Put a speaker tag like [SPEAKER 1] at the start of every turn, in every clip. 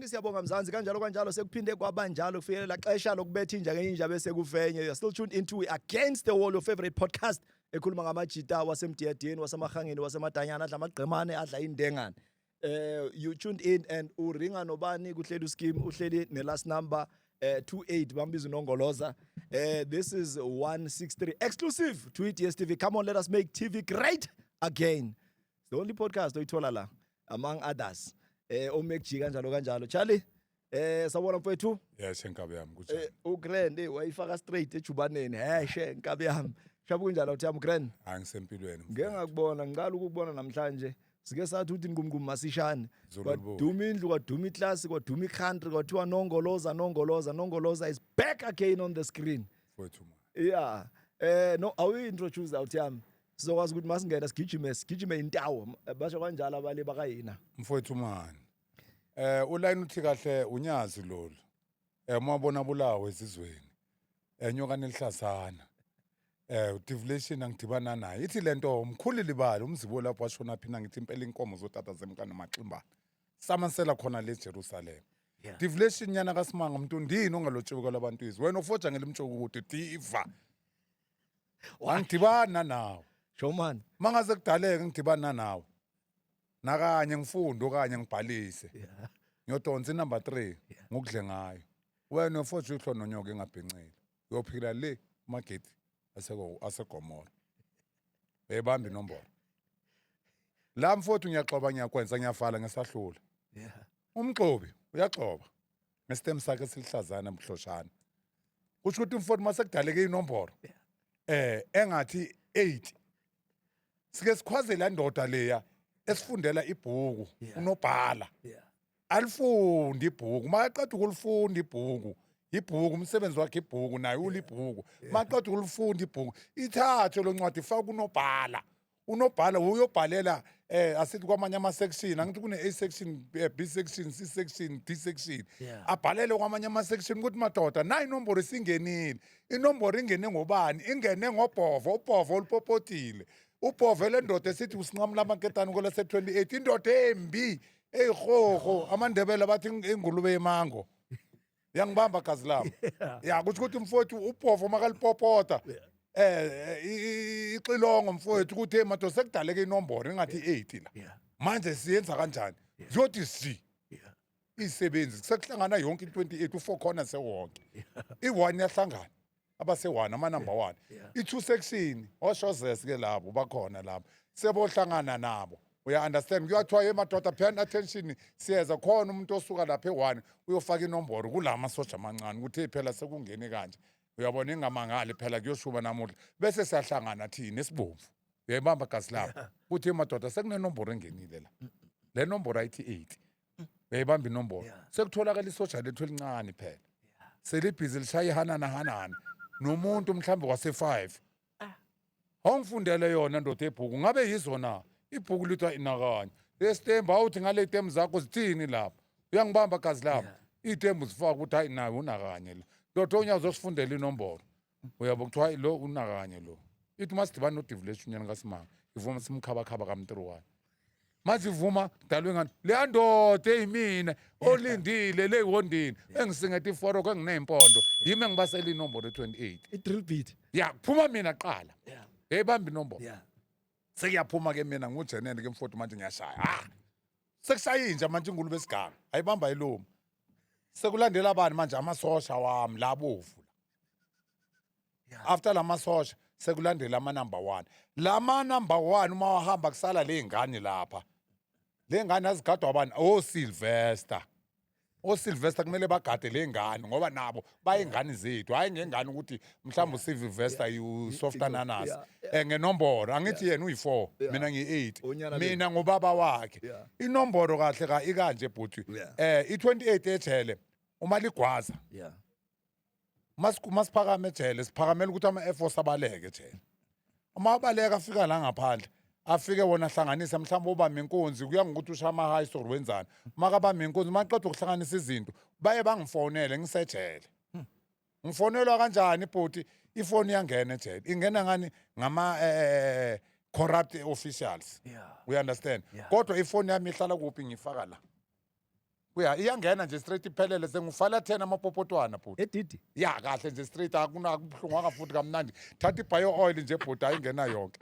[SPEAKER 1] sithi siyabonga Mzansi kanjalo sekuphinde kwabanjalo kufikela xesha lokubetha inja ngenja bese kufenye. You're still tuned into Against the Wall, your favorite podcast ekhuluma ngamajita wasemdiyadeni wasemahangeni wasemadanyana adla amagqemane adla indengane. You tuned in and uringa nobani kuhleli uscheme uhleli ne last number 28 bambiza unongoloza. This is 163 exclusive to DStv. Come on, let us make TV great again. It's the only podcast oyithola la among others. Omake jika kanjalo Charlie sawona mfethu.
[SPEAKER 2] Yes enkabe yami kunjani
[SPEAKER 1] uGrand wayifaka straight ejubaneni she nkabe yami shabu kunjalo uthi yami Grand
[SPEAKER 2] angisempilweni
[SPEAKER 1] ngeke ngakubona ngicala ukubona namhlanje sike sathi uthi ngumngum masishane kwaduma indlu kwaduma iclass kwaduma icountry kwathiwa nongoloza is back again on the screen
[SPEAKER 2] mfethu ma
[SPEAKER 1] yeah no awu introduce uthi yami sizokwazi ukuthi masingena sigijime intawo basho kanjalo abale bakayina
[SPEAKER 2] mfethu mani uline uthi kahle unyazi lolu mawabona bulawo ezizweni nyoka nelihlazana deviation angidibana naye ithi lento umkhulu libali umzibo lapho washona phina ngithi impela inkomo zotata zemkana maximba samansela khona le Jerusalem deviation nyana kaSimanga umuntu ndini ongalotshuka labantu izwi wena ufoja ngelimtshoko ukuthi diva wangidibana nawe
[SPEAKER 1] Showman
[SPEAKER 2] mangaze kudaleke ngidibana nawe nakanye ngifunda okanye ngibhalise ngiyodonsa number 3 ngokudle ngayo wena ufoja uhlolo nonyoka engabhenceli uyophila le market asegomora ebamba inombolo la mfowethu ngiyaxoba ngiyakwenza ngiyafala ngesahlula umxobi uyaxoba ngestem sakhe esilihlazana emhloshana kusho ukuthi umfowethu masekudaleke inombolo engathi 8 sike sikhwazela ndoda leya esifundela ibhuku unobhala alifundi ibhuku maqeda ukulifunda ibhuku umsebenzi wakhe ibhuku naye ulibhuku maqeda ukulifunda ibhuku ithathe lo ncwadi faka unobhala uyobhalela asithi kwamanye ama section angithi kune A section B section C section D section abhalele kwamanye ama section ukuthi madoda na inombolo isingenile inombolo ingene ngobani ingene ngobhovo ubhovo olipopotile ubhovo lendoda esithi usinqamula amaketani kola se 28 indoda embi eyihoho amandebele bathi ingulube yemango yangibamba gazi lami kusho ukuthi mfowethu ubhovo makalipopota ixilongo mfowethu ukuthi madoda sekudaleke inombolo engathi 8 la manje siyenza kanjani ziyothi si isebenzi sekuhlangana yonke i28 u4 corners sewonke i1 yahlangana abase1 ama number 1 i2 section oshozes ke labo bakhona labo sebohlangana nabo uya understand kuyathiwa emadoda pay attention siyeza khona umuntu osuka lapha e1 uyofaka inombolo kulama soja amancane ukuthi phela sekungene kanje uyabona ingamangali phela kuyoshuba namuhla bese siyahlangana thina esibomvu uyayibamba gazi lapho ukuthi emadoda sekunenombolo engenile la le nombolo ayithi 8 uyayibamba inombolo sekutholakala isoja lethu elincane phela selibhizi lishaya hanana nomuntu mhlambe wase 5 awungifundele yona ndoda ebhuku ngabe yizona ibhuku litwa inakanye lestemba awuthi ngale item zakho zithini lapha uyangibamba gazi lapha item zifaka ukuthi hayi nawe unakanye la ndoda onyazo sifundele inombolo uyabo kuthiwa lo unakanye lo ithi masidibana no deviation nyana kaSimanga ivuma simkhaba kaMtruwana mazivuma dalwe ngani le ndoda eyimina olindile leyiwondini engisingethe iforoko enginempondo yimi engibasela inombolo 28
[SPEAKER 1] i-drill beat
[SPEAKER 2] kuphuma mina qala eyibamba inombolo sekuyaphuma ke mina ngujenene ke mfowethu manje ngiyashaya sekushaya inja manje ingulube esiganga ayibamba ilomo sekulandela abani manje amasosha wami labovu after lamasosha sekulandela ama number 1 lama number 1 uma wahamba kusala lezingane lapha lezingane azigadwa abani Sylvester kumele bagade lezingane ngoba nabo bayingane zethu hayi ngengane ukuthi mhlawumbe Sylvester you soft ananas ngenombolo angithi yena uyi4 mina ngi8 mina ngobaba wakhe inombolo kahle ka ikanje bhuti i28 ejele uma ligwaza masiphakame ejele siphakamela ukuthi ama F4 abaleke ejele uma abaleka afika la ngaphandle afike wona hlanganisa mhlawumbe ubamba inkunzi kuya ngokuthi ushama high store wenzani makabamba inkunzi maqedwe ukuhlanganisa izinto baye bangifonele ngisejele ngifonelwa kanjani ibhuti ifoni yangena ejele ingena ngani ngama corrupt officials we understand kodwa ifoni yami ihlala kuphi ngifaka la iyangena nje straight iphelele sengufala 10 amapopotwana bhuti
[SPEAKER 1] Edidi.
[SPEAKER 2] ya kahle nje straight akubuhlungwanga futhi kamnandi thatha ibio oil nje bhuti ayingena yonke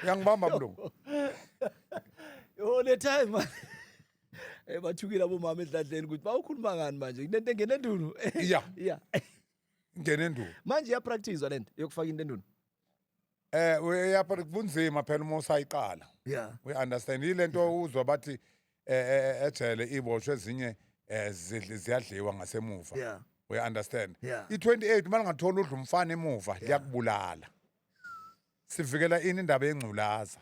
[SPEAKER 2] uyangibamba mlungu
[SPEAKER 1] Yo le time man. Bathukile abomama edladleni ukuthi bawukhuluma ngani manje kunento engene endunu.
[SPEAKER 2] Yeah.
[SPEAKER 1] Yeah.
[SPEAKER 2] ngene endulo
[SPEAKER 1] Manje iya practice lento yokufaka into endunu.
[SPEAKER 2] uyapha kunzima phela uma usayiqala
[SPEAKER 1] Yeah.
[SPEAKER 2] we understand ilento uzwa bathi ejele iboshwe ezinye ziyadliwa ngasemuva
[SPEAKER 1] Yeah.
[SPEAKER 2] we understand
[SPEAKER 1] Yeah.
[SPEAKER 2] i28 malingathola udla umfana emuva liyakubulala sivikela ini indaba yengculaza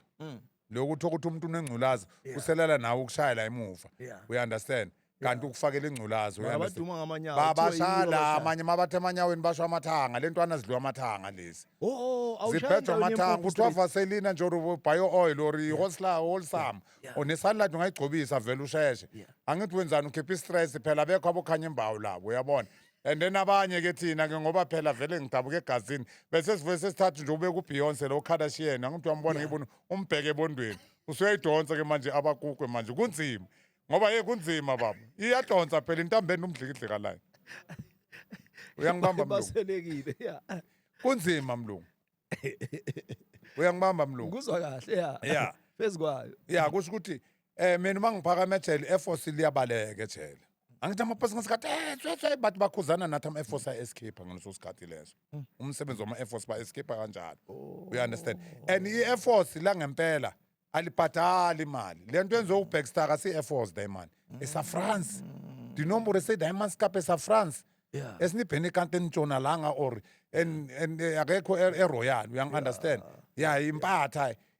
[SPEAKER 2] lokuthi ukuthi umuntu unengculaza uselela nawe ukushayela emuva
[SPEAKER 1] Yeah.
[SPEAKER 2] we understand kanti ukufakela ingculaza we understand
[SPEAKER 1] Abaduma ngamanyawo.
[SPEAKER 2] babashala amanye mabathe emanyaweni basho amathanga lentwana zidliwa amathanga lezi ziphethwe amathanga kuthiwa vaselina nje or bio oil or wholesome onesalad ungayigcobisa vele usheshe angithi wenzani ukhipha istress phela bekho abokhanya imbawu labo uyabona and then abanye ke thina ke ngoba phela vele ngidabuka egazini bese sivuye sesithatha nje ubeka uBeyonce lo Kardashian angithi uyambona ngibona umbheke ebondweni usuyayidonsa ke manje abakukwe manje kunzima ngoba kunzima baba iyadonsa phela intambeni umdlikidlika la uyangibamba mlungu
[SPEAKER 1] baselekile yeah.
[SPEAKER 2] kunzima mlungu uyangibamba mlungu
[SPEAKER 1] Kuzwa kahle yeah.
[SPEAKER 2] Yeah.
[SPEAKER 1] Phezukwayo.
[SPEAKER 2] ya kusho ukuthi mina mangiphakama ejele eforce liyabaleka ejele angithi amapasi ngesikhathi bathi bakhuzana nathi ama Force escape ngaleso sikhathi leso umsebenzi wama Force ba escape kanjalo you understand and i Force la ngempela alibhadali imali lento yenziwe uBackstar asi Force diamond esa France dinombolo se diamond scape esa France
[SPEAKER 1] Yeah.
[SPEAKER 2] esinibhene kanti entshona langa or en akekho eRoyal you understand yeah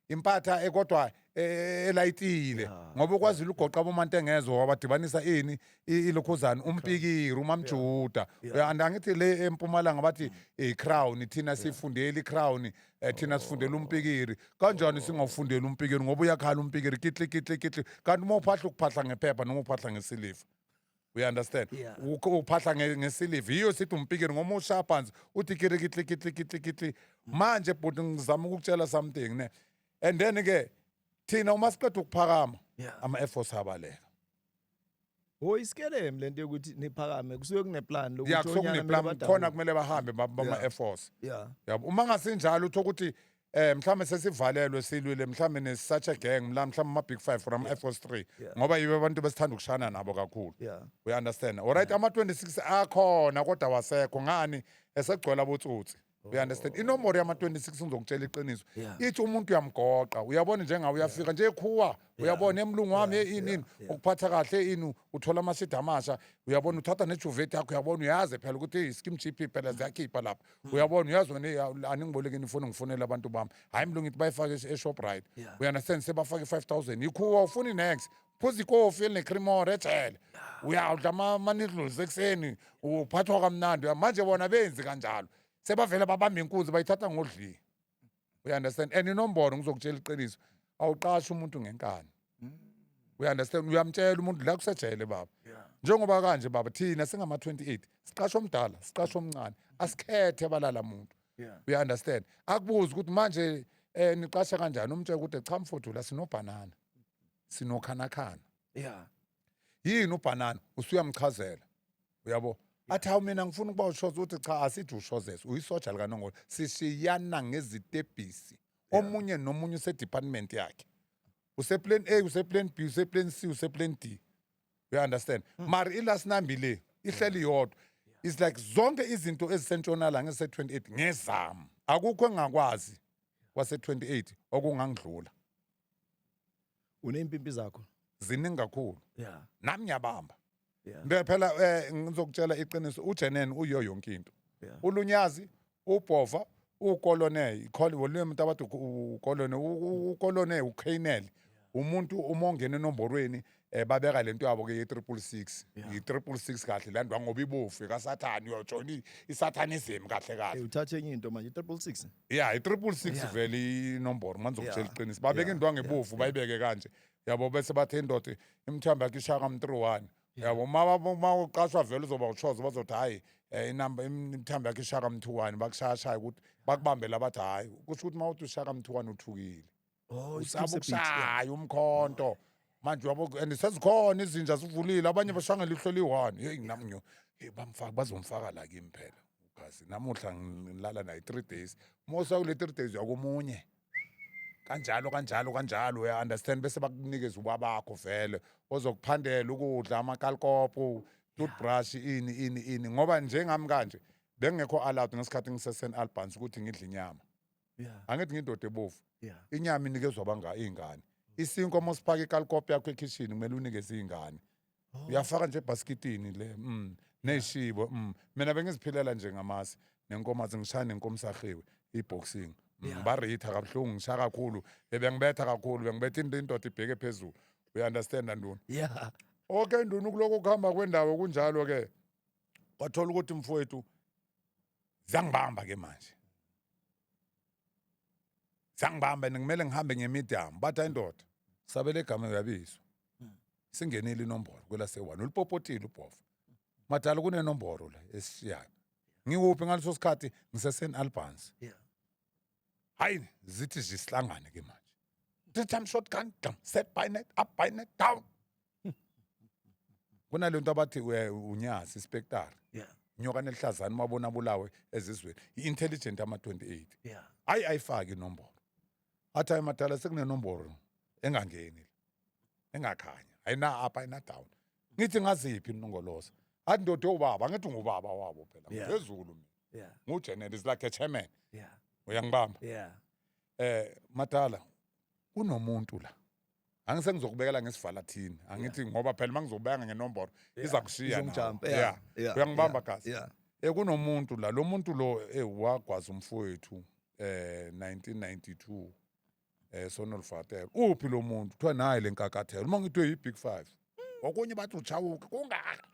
[SPEAKER 2] impatha ekodwa elayitile ngoba ukwazile ugoqa abomantu engezwe wabadibanisa ini ilokhuzana umpikiri umamjuda angithi le empumalanga bathi iCrown thina sifundela iCrown thina sifundela umpikiri kanjani singawufundela umpikiri ngoba uyakhala umpikiri kitli kanti uma uphahla ukuphahla ngephepha noma uphahla ngesiliva we understand uphahla ngesiliva yiyo sithi umpikiri ngoma ushaya phansi uthi kitli manje bhuti ngizama ukukutshela something ne and then ke thina uma siqeda ukuphakama ama Force abaleka
[SPEAKER 1] Isikeleme lento yokuthi niphakame kusuke kuneplan
[SPEAKER 2] ya kusokuneplan khona kumele bahambe bama Force yabo uma ngasinjalo utho ukuthi mhlambe sesivalelwe silwile mhlambe nesuch a gang mhlambe ama Big 5 from Force 3 ngoba yibe abantu besithanda ukushana nabo kakhulu we understand alright ama 26 akhona kodwa wasekho ngani esegcwala botsotsi we understand inombolo yama 26 ngizokutshela iqiniso ithi umuntu uyamgoqa uyabona njengawe uyafika nje ekhuwa uyabona emlungu wami ini ukuphatha kahle ini uthola amashida amasha uyabona uthatha neJuvette yakho uyabona uyazi phela ukuthi iskim GP phela ziyakhipha lapha uyabona uyazi wena aningiboleke ifoni ngifonela abantu bami hayi mlungu ithi bayifake eShoprite we understand sebafake 5000 ikhuwa ufuni next phuzi ikofi necremore ejele uyadla ama noodles ekseni uphathwa kamnandi manje bona benzi kanjalo sebavela babamba inkunzi bayithatha ngodli we understand and inombolo ngizokutshela iqiniso awuqasha umuntu ngenkani we understand uyamtshela umuntu la kusejele baba njengoba kanje baba thina singama 28 siqasha omdala siqasha omncane asikhethe balala umuntu we understand akubuza ukuthi manje niqasha kanjani umtshela ukuthi cha mfuthu la sinobanana sinokhanakana yini ubanana usuyamchazela uyabo athi hawu mina ngifuna ukuba ushoza uthi cha asithi ushozesa uyisoja likanongolo sishiyana ngezitebhisi omunye nomunye usedepartment yakhe useplan A useplan B useplan C useplan D you understand mari ilasinambi le ihleli yodwa is like zonke izinto ezisentshonala ngese 28 ngezama akukho engakwazi wase 28 okungangidlula
[SPEAKER 1] unempimpi zakho
[SPEAKER 2] ziningi kakhulu nami ngiyabamba
[SPEAKER 1] yeah
[SPEAKER 2] phela ngizokutshela iqiniso uJenen uyo yonke into uLunyazi uBhova uKolonel wolwe umuntu abathi uKolonel uKainel umuntu umongene enomborweni babeka lento yabo ke ye366 i366 kahle landwa ngoba ibofu kaSathani uyojoin isathanism kahle
[SPEAKER 1] uthathe enye into manje 366
[SPEAKER 2] yeah i366 vele inomboro manje ngokutshela iqiniso babeka indwangu ebofu bayibeke kanje yabo bese bathe indoda imthamba yakhe ishaka m31 yabo uma uqashwa vele uzoba uchoza bazothi hayi inamba imthamba yakhe ishaka m21 bakushaya ukuthi bakubambe labathi hayi kusho ukuthi mawuthi ushaka m21 uthukile usabukushaya umkhonto manje yabo and sezikhona izinja sivulile abanye bashangela ihloli 1 hey nami nyo hey bamfaka bazomfaka la kimi phela ugazi namuhla ngilala naye 3 days mosa kule 3 days yakomunye kanjalo uya understand bese bakunikeza ubabakho vele ozokuphandela ukudla amakalkopo toothbrush ini ngoba njengami kanje bengekho allowed ngesikhathi ngisesen Albans ukuthi ngidle inyama angithi ngidoda ebovu inyama inikezwa ingane isinko mosiphaka ikalkopo yakho ekitchen kumele unikeze izingane uyafaka nje ebasketini le neshibo mina bengiziphilela nje ngamasi nenkomazi ngishaya nenkomsahiwe iboxing baritha kabuhlungu ngishaya kakhulu bengibetha kakhulu bengibetha indoda ibheke phezulu we understand nduna okay nduna kuloko kuhamba kwendawo kunjalo ke wathola ukuthi mfowethu zangibamba ke manje zangibamba ngimele ngihambe ngemedium bathi indoda sabele igama yabizwa singenile inombolo kwela se1 ulipopotile ubhofa madala kunenombolo la esishiyayo ngiwuphi ngaleso sikhathi ngisesen Albans hayi zithi zisihlangane ke manje time shotgun set bayonet up bayonet down kunale nto abathi unyazi inspector nyoka nelihlazana mabona bulawe ezizweni i-intelligent ama-28 ayifaki inombolo athi ayimadala sekunenombolo engangeni engakhanya ayina up ayina down ngithi ngaziphi inongoloza athi ndoda ubaba ngithi ngubaba wabo phela phezulu mina ngugeneral is like a chairman uyangibamba madala kunomuntu la angisengizokubekela ngesivalathini angithi ngoba phela mangizobeka ngenombolo iza kushiya na uyangibamba gazi kunomuntu la lo muntu lo wagwaza umfowethu 1992 sonolfatela uphi lo muntu kuthiwa naye lenkakathelo uma ngithiwe yi-big 5 okunye bathi uchawuke kungaka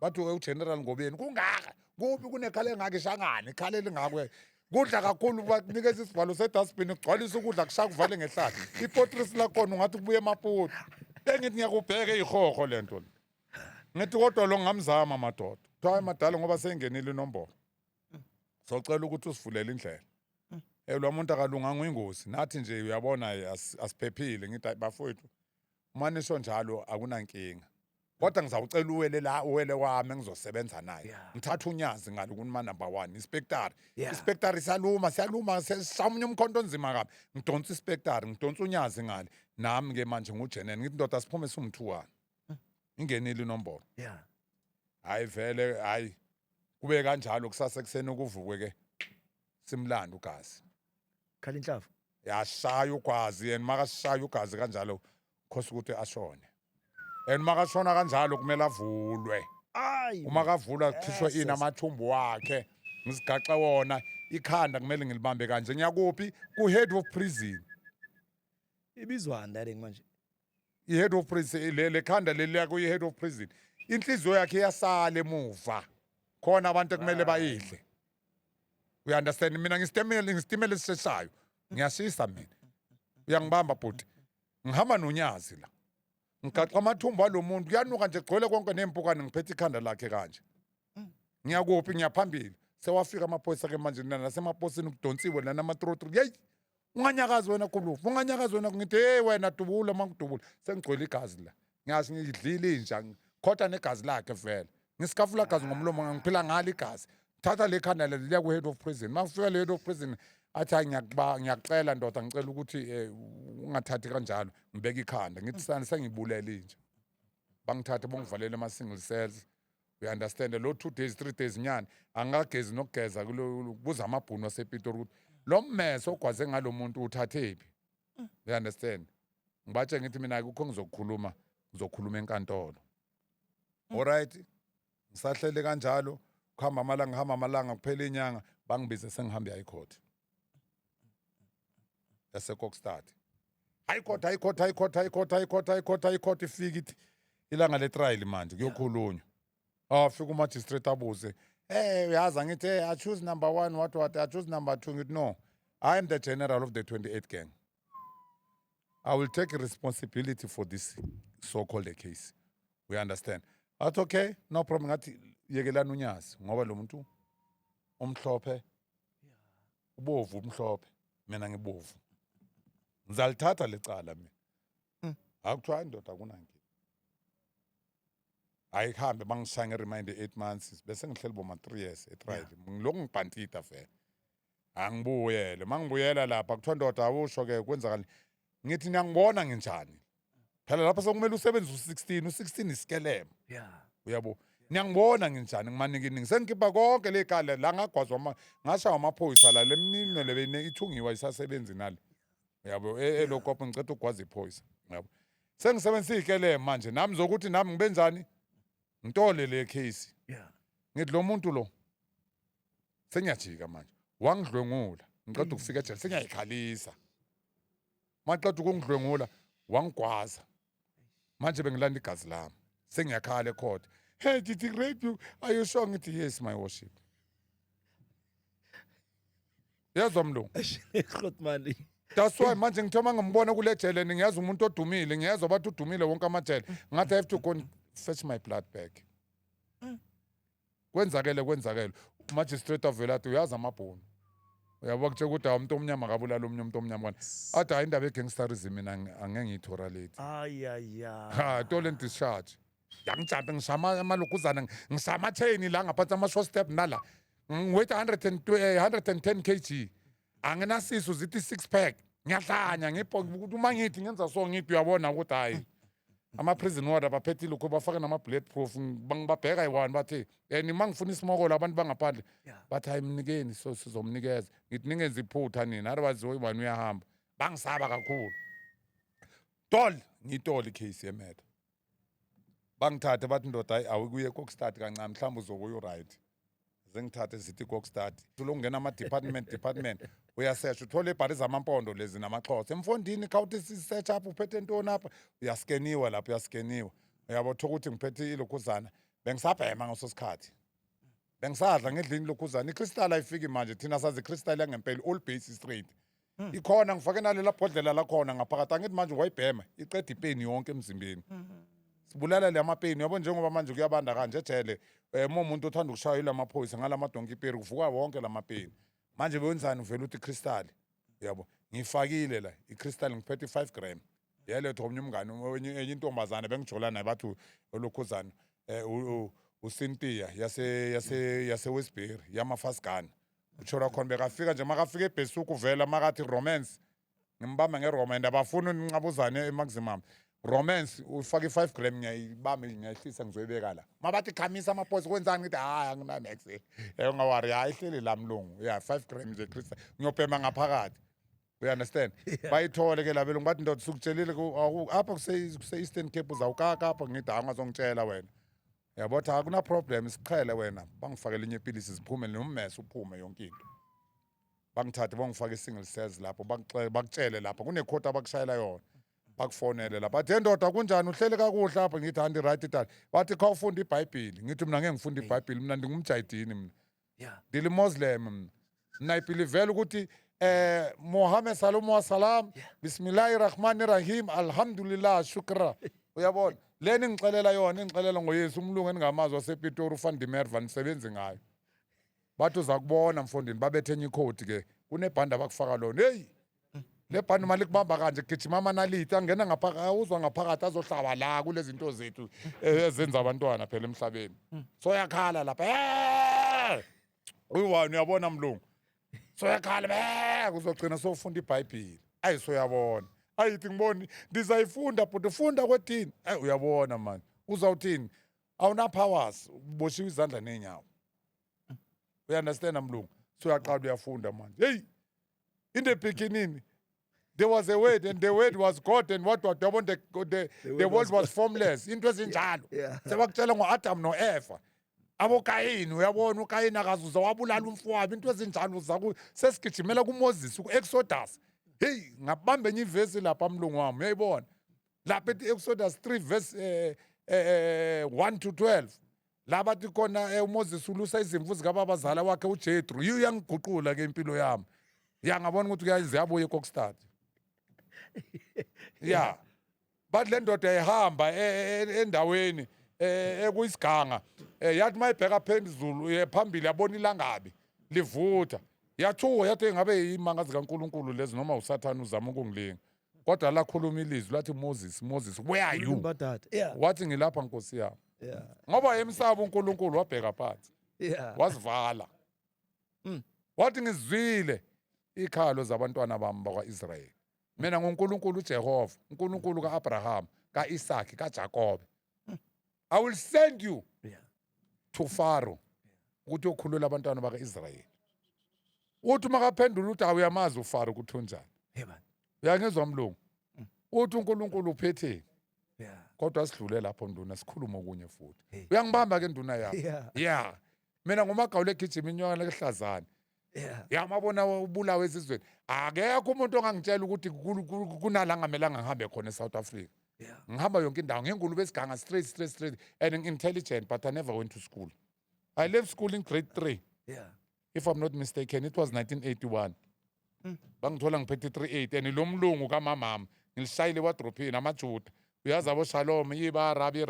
[SPEAKER 2] bathi ugeneral ngobeni kungaka kuphi kunekhala engaka ishangane ikhala elingakwe kudla kakhulu bakunikeza isivalo sedustbin ugcwalisa ukudla kushaya kuvale ngehlahla ipotris lakhona ungathi kubuye emaputi engithi ngiyakubheka ihoho lento ngithi kodwa lo ngamzama madoda kuthiwa madala ngoba seyingenile inombolo socela ukuthi usivulele indlela lo muntu akalunga nguyingozi nathi nje uyabona asiphephile ngithi bafowethu umanisho njalo akunankinga kodwa ngizawucela uwele wami engizosebenza naye ngithatha unyazi ngalo kunima number 1 inspector siyaluma seshamunye umkhonto onzima kabi ngidonsa inspector ngidonsa unyazi ngale nami ke manje ngujenene ngithi ndoda siphume sumthuwana ingenile inombolo hayi vele hayi kube kanjalo kusasa kuseni ukuvukwe ke simlanda ugazi
[SPEAKER 1] khala inhlavu
[SPEAKER 2] yashaya ugwazi yena makashaya ugazi kanjalo khosi ukuthi ashone and makashona kanjalo kumele avulwe uma kavulwa kukhishwe ini amathumbu wakhe ngisigaxa wona ikhanda kumele ngilibambe kanje ngiyakuphi ku-head of prison
[SPEAKER 1] ibizwani la manje
[SPEAKER 2] i-head of prison le khanda leliya kuyi-head of prison inhliziyo yakhe iyasala emuva khona abantu ekumele bayidle uya-understand mina ngisitimela esisheshayo ngiyashisa mina uyangibamba bhuti ngihamba nonyazi la ngigaxa amathumbu alo muntu kuyanuka nje gcwele konke nempukane ngiphethe ikhanda lakhe kanje ngiyakuphi ngiyaphambili sewafika amaphoyisa-ke manje nasemaposini kudonsiwe nanamatrotro yeyi unganyakazi wena khulufu unganyakazi wena ngithi hey wena dubula mangidubula sengigcwele igazi la ngiyazi ngidlile inja khoda negazi lakhe vele ngisikafula gazi ngomlomo ngiphila ngalo igazi thatha le khanda liya ku-head of prison makufika le head of prison athi hayi ngiyacela ndoda ngicela ukuthi ungathathi kanjalo ngibeka ikhanda ngithi sani sengibulele inja bangithathe bongivalele ama-single cells uya-understand lo 2 days 3 days nyana angagezi nokugeza kuza amabhunu wasepitori ukuthi lo mmese ogwaze ngalo muntu uthathephi uya-understand ngibatshe ngithi mina kukho ngizokhuluma enkantolo alright ngisahlele kanjalo kuhamba amalanga kuphela inyanga bangibize sengihambe eyicourt yaseKokstad hayicourt ifika ithi ilanga le-trial manje kuyokhulunywa fika umagistrate abuze uyazi angithi I choose number 1 what I choose number 2 ngithi no I am the general of the 28 gang I will take responsibility for this so-called case we understand athi okay no problem ngathi yekelana unyazi ngoba lo muntu omhlophe ubovu umhlophe mina ngibovu ngizalithatha lecala mina akuthiwa indoda kunankinga ayihambe bangishaya nge-reminder 8 months bese ngihleli boma 3 years etrial ngilokhu ngibhantita vele angibuyele mangibuyela lapha kuthiwa ndoda awusho-ke kwenzakala ngithi niyangibona nginjani phela lapho sekumele usebenzise u-16 isikelema uyabo niyangibona nginjani ngimanikiningi sengikhipha konke lekale la ngagwazwa ngashaya amaphoyisa la lemnino lebene ithungiwa isasebenzi nale yabo elokopo ngicela ukugwaza iphoyisa yabo sengisebenzisa izikelema manje nami zokuthi nami ngibe njani ngitole le case ngithi lo muntu lo senyajika manje wangidlwengula ngicela ukufika ejele sengiyayikhalisa maqeda ukungidlwengula wangigwaza manje bengilanda igazi lami sengiyakhala ecourt hey did he rape you are you sure ngithi yes my worship yazwa mlungu
[SPEAKER 1] Grootman.
[SPEAKER 2] that's why manje ngithoma ngimbona kule jele ngiyazi umuntu odumile ngiyazwa bathi udumile wonke amajele ngathi I have to go and fetch my blood back kwenzakele magistrate avela athi uyazi amabhunu uyabo kuthe ukuthi umuntu omnyama kabulala umuntu omnyama athi hayi indaba egangsterism mina angeke ngiyitholate ha tole discharge yangijampe ngisama amalukuzana ngisama chain la ngaphansi ama-short step nala ngiweight 110 kg anginasiso zithi 6 pack ngiyahlanya ukuthi uma ngithi ngenza so ngithi uyabona ukuthi hayi ama-prison warder baphethile ukho bafake nama-bullet proof babheka yi-one bathi nima ngifuna isimokolo abantu bangaphandle bathi hayi mnikeni so sizomnikeza ngithi ningenza iphutha nina otherwise oyibani uyahamba bangisaba kakhulu ngiyitole icase yemeda bangithathe bathi ndoda hayi awukuye kokstart kancane mhlawumbe uzokuya right zengithathe zithi kokstart ulokungena ama-department uyasesha uthole ibhari zamampondo lezi namaxhosa emfondini khawuthi sisearch apha uphethe ntoni apha uyaskeniwa lapho uyaskeniwa uyabo thola ukuthi ngiphethe ilokhuzana bengisabhema ngaso sikhathi bengisadla ngedlini ilokhuzana iCrystal ayifiki manje thina sazi iCrystal yangempela all base straight ikhona ngifake nalela bhodlela lakhona ngaphakathi angithi manje wayibhema iqeda ipain yonke emzimbeni sibulala le amapeni yabo njengoba manje kuyabanda kanje ejele umuntu othanda ukushayela amaphoyisa ngalamadonki iperi kuvuka wonke lamapeni manje bewenzani uvela uthi iCrystal yabo ngifakile la iCrystal ngiphethe 5 gram yalethi omnye umngane enye intombazane bengijolana naye bathi olokhuzana uCynthia yase Westbury yamafasigana uthora khona bekafika nje makafika eBhesuku vela makathi romance ngimbamba ngeromance abafuna uninqabuzane eMaximum romance ufaka i5 gram ngiyayibamba ngiyayihlisa ngizoyibeka la mabathi khamisa amaphosi kwenzani ngithi hayi angina next ngawari hayi ihleli la mlungu 5 gram nje Crystal ngiyobhema ngaphakathi we understand bayithole ke labelungu bathi ndoda sukutshelile apha kuse Eastern Cape uzawukaka apha ngithi angazongitshela wena yabo cha akuna problem isiqhele wena bangifakele inye ipilisi ziphume nommese uphume yonke into bangithathe bangifake i-single cells lapho bakutshele lapha kunekhota abakushayela yona bakufonele lapha bathi ndoda kunjani uhlele kakuhle apha ngithi handi right dad bathi khawufunda iBhayibheli ngithi mina ngeke ngifunde iBhayibheli mina ngingumjayidini mina ndili Muslim mina ibhilivela ukuthi Muhammad sallallahu alaihi wasallam bismillahirrahmanirrahim alhamdulillah shukra uyabona leni ngixelela yona ngixelela ngoYesu umlungu engamazi wasePitori uFan der Merwe nisebenze ngayo bathi uza kubona mfondini babethe enye ikhodi ke kunebhanda abakufaka lona hey le bhanda mali kubamba kanje gijima amanaliti angena ngaphakathi uzwa ngaphakathi azohlaba la kulezi zinto zethu ezenza abantwana phela emhlabeni so yakhala lapha uyiwani uyabona mlungu so yakhala uzogcina sofunda iBhayibheli ayi so yabona ayithi ngiboni ndizayifunda but ufunda kwethini uyabona manje uzawuthini awuna powers uboshiwe izandla nenyawo uyanderstand mlungu so uyaqala uyafunda manje hey in the beginning there was a word and the word was God and what the world was formless into ezinjalo sebakutshela ngoAdam noEva abokayini uyabona ukayini akazuza wabulala umfowabo into ezinjalo zaku sesigijimela kuMoses kuExodus hey ngabamba enye ivesi lapha mlungu wami uyayibona lapha eExodus 3 verse 1 to 12 laba bathi khona uMoses ulusa izimvu zikababazala wakhe uJethro uyangiguqula ke impilo yami ngabona ukuthi kuyaziyabuye kokstart bathi le ndoda ehamba endaweni ekuyisiganga yathi mayibheka phezulu phambili yabona ilangabi livutha yathuka yathi ngabe imanga zikaNkuluNkulu lezi noma uSathane uzama ukungilinga kodwa lakhuluma ilizwi lathi Moses, Moses, where are you?
[SPEAKER 1] Badada. Yeah.
[SPEAKER 2] Wathi ngilapha Nkosi yami.
[SPEAKER 1] Yeah.
[SPEAKER 2] Ngoba emsaba uNkulunkulu wabheka phansi.
[SPEAKER 1] Yeah.
[SPEAKER 2] Wasivala. Wathi ngizwile ikhalo zabantwana bami bakwaIsrayeli. Mina nguNkulunkulu uJehova, uNkulunkulu kaAbraham, kaIsaki, kaJakobe. I will send you to Pharaoh ukuthi uyokhulula abantwana bakaIsrayeli. Uthi makaphendula uthi awuyamazi uFaro ukuthi unjani. Uyangizwa mlungu? Uthi uNkulunkulu uphetheni. Kodwa sidlule lapho nduna sikhuluma okunye futhi. Uyangibamba ke nduna yami. Yeah. Mina ngumagawule egijima inyanga lehlazana. Yamabona ubulawa ezizweni. Akekho umuntu ongangitshela ukuthi kunala ngamelanga ngihambe khona eSouth Africa. Ngihamba yonke indawo ngengulube esiganga straight and intelligent, but I never went to school. I left school in grade 3. If I'm not mistaken, it was 1981. Bangithola ngiphethe 38 and lo mlungu kamamama ngilishayile wadrophini amajuda. Uyazi abo Shalom yiba Rabi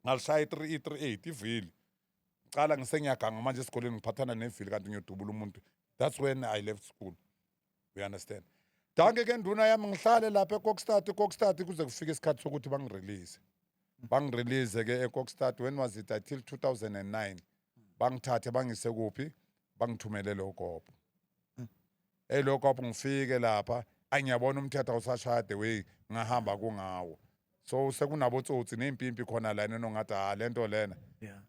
[SPEAKER 2] ngalishaya 38 ivili. Qala ngisengiyaganga manje esikoleni ngiphathana nevili kanti ngiyodubula umuntu. That's when I left school. We understand. Danke ke nduna yami ngihlale lapha eKokstad kuze kufike isikhathi sokuthi bangirelease. Bangirelease ke eKokstad when was it until 2009. Bangithathe bangise kuphi bangithumelele uGopo. Lo Gopo ngifike lapha angiyabona umthetho awusashaya the way ngahamba kungawo. So sekunabotsotsi nempimpi khona la nongathi lento lena.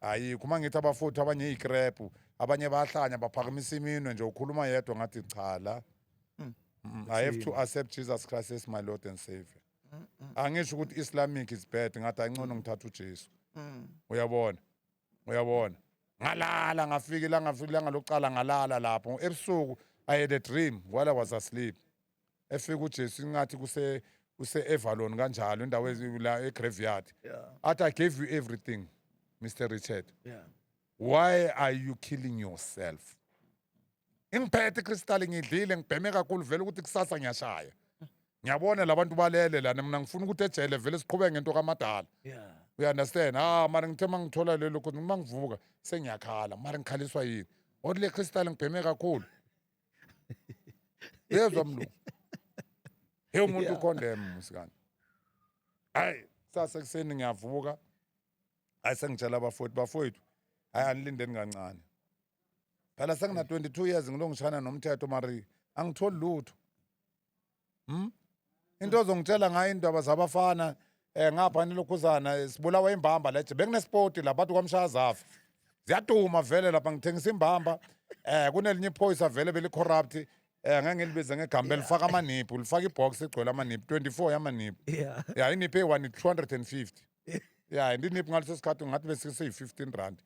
[SPEAKER 2] Hayi kuma ngithi abafuthi abanye ikrep abanye bayahlanya baphakamisa iminwe nje ukhuluma yedwa ngathi cha la. I have to accept Jesus Christ as my Lord and Savior. Angisho ukuthi Islamic is bad ngathi ayingcono ngithatha uJesu. Uyabona? Ngalala ngafika ilanga lokuqala ngalala lapho ebusuku I had a dream while I was asleep. Efika uJesu ngathi kuse Evalon kanjalo indawo la egraveyard. I gave you everything, Mr. Richard. Why are you killing yourself? Ingiphethe crystal ngidlile ngibheme kakhulu vele ukuthi kusasa ngiyashaya. Ngiyabona labantu balele lana mina ngifuna ukuthi ejele vele siqhubeke ngento kaMadala. We understand? Mara ngithe mangithola lelo ukuthi mangivuka sengiyakhala mara ngikhaliswa yini. Othi le crystal ngibheme kakhulu. Yezwa mlungu. Umuntu condemn musikani. Hayi sasa kuseni ngiyavuka. Ayisengitshela bafowethu. Hayi anilindeni kancane. Phela sengina 22 years ngilongishana nomthetho mari angitholi lutho. Into ozongitshela ngayo indaba zabafana ngapha nilokhuzana sibulawa imbamba leje benginesport lapha bathi kwamshazafa. Ziyaduma vele lapha ngithengisa imbamba. Kunelinye iphoyisa vele belicorrupt. Ngeke ngilibize ngegama lifaka amaniphu lifaka ibox egcwele amaniphu 24 yamaniphu. Iniphu eyi-1 250. Indiniphu ngaleso sikhathi ngathi bese 15 rand.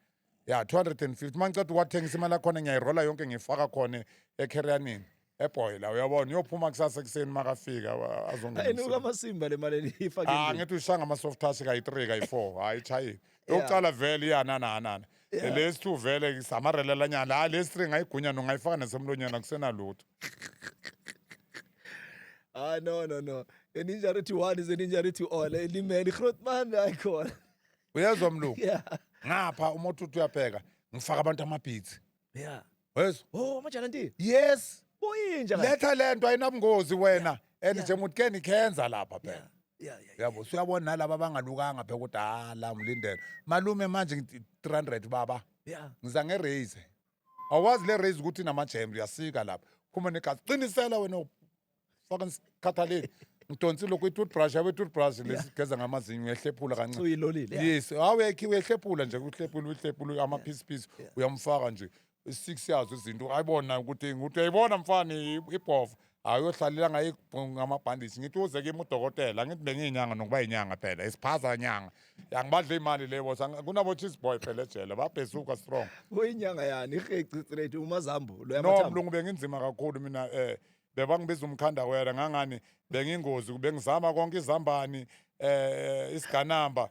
[SPEAKER 2] 250 mangicela ukuwathengisa imali yakhona ngiyayirola yonke ngifaka khona ekheriyanini eboyela uyabona uyophuma kusasa kuseni makafika azongena.
[SPEAKER 1] Enuka amasimba le mali ifake.
[SPEAKER 2] Ngithi ushanga ama-soft touch kayi-3 kayi-4 hayi chayile. Yokucala vele iyanana. Lesi 2 vele samarelelanyana lesi 3 ngayigunya nongayifaka nasemlonyeni akusenalutho.
[SPEAKER 1] No. An injury to one is an injury to all. Elimele Grootman aykhona.
[SPEAKER 2] Uyezwa mlungu? Ngapha umuntu uthi uyabheka ngifaka abantu amabhithi. Wezwa?
[SPEAKER 1] Majalanti.
[SPEAKER 2] Yes.
[SPEAKER 1] Uyinja.
[SPEAKER 2] Letha lento ayinabungozi wena. And nje umuntu ke nikhenza lapha phela. Yabo siyabona nalabo abangalukanga phela ukuthi la mlindele. Malume manje ngithi 300 baba. Ngiza ngeraise. Awazi le raise ukuthi namajembe uyasika lapha. Phuma negazi qinisela wena faka isikhathaleli. Ngidonsile kwi-toothbrush toothbrush lesigeza ngamazinyo uyehlephula kancane.
[SPEAKER 1] Uyilolile.
[SPEAKER 2] Yes, uyehlephula nje uhlephula ama-piece uyamfaka nje 6 yazo izinto ayibona ukuthi uyayibona mfana ibhovu ayohlalela ngaye ngamabhandisi ngithi uze ke udokotela ngithi bengiyinyanga nokuba inyanga phela esiphaza nyanga yangibadla imali lebo kunabo cheese boy phela ejele babhezuka strong.
[SPEAKER 1] Uyinyanga yani iheci straight umazambo lo
[SPEAKER 2] No
[SPEAKER 1] yamathambo.
[SPEAKER 2] mlungu benginzima kakhulu mina bebangibiza umkhanda wera ngangani bengingozi bengizama konke izambani isiganamba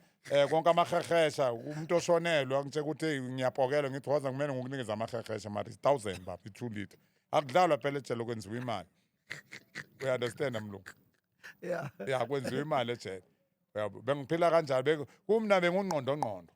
[SPEAKER 2] konke amahehesha umuntu oshonelwa ngithe ukuthi ngiyapokelwa ngithi waza kumele ngokunikeza amahehesha mari 1000 baba 2 liter akudlalwa phela ejele kwenziwa imali. We understand mlungu? Kwenziwa imali ejele. Yabo bengiphila kanjalo kumna bengungqondo.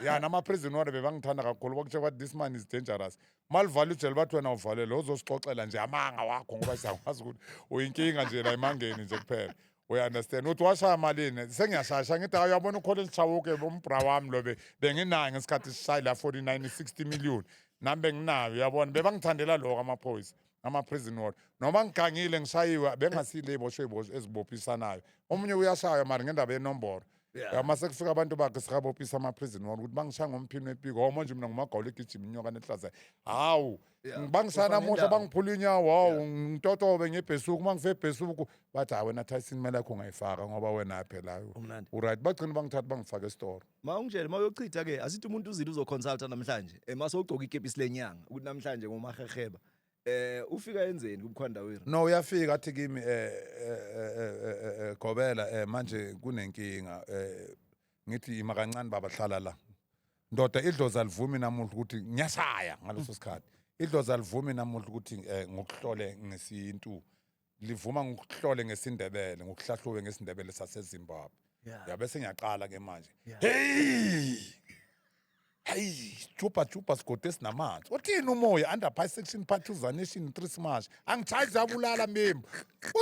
[SPEAKER 2] ya nama-prison order bebangithanda kakhulu bakutshela bathi this man is dangerous malivala ijele bathi wena uvalele uzosixoxela nje amanga wakho ngoba siyakwazi ukuthi uyinkinga nje la emangeni nje kuphela uyi-understand uthi washaya malini sengiyashasha ngithi uyabona uCollins Chauke umbra wami lo benginayo ngesikhathi sishaye la 49 60 million nami benginayo uyabona bebangithandela lokho amaphoyisa ama-prison order noma ngigangile ngishayiwe bengasile iboshwe ezibophisanayo omunye uyashaya mari ngendaba yenombolo mase kufika abantu bakhe sikabophisa ama-prison order ukuthi bangishaya ngomphini wepiko hawu manje mina ngumagawula egijima inyoka nehlaza hawu bangishaya namuhla bangiphula inyawo hawu ngitotobe ngebhesuku uma ngife ebhesuku bathi hayi wena Tyson imali yakho ungayifaka ngoba wena phelayo uright bagcina bangithatha bangifaka esitoro
[SPEAKER 1] ma ungitshele ma uyochitha-ke asithi umuntu uzile uzoconsulta namhlanje mase ugcoka ikepisi lenyanga ukuthi namhlanje ngomaheheba ufika enzeni kubukhwandawiri
[SPEAKER 2] no uyafika athi kimi Gobela manje kunenkinga ngithi ima kancane baba hlala la ndoda idlozi alivumi namuhla ukuthi ngiyashaya ngaleso sikhathi idlozi alivumi namuhla ukuthi ngokuhlole ngesintu livuma ngokuhlole ngesindebele ngokuhlahlube ngesindebele saseZimbabwe yabe sengiyaqala ke manje hey chupa sigode sinamanzi uthini umoya under pi section Partizan Nation 3 Smash angichayi zabulala mimi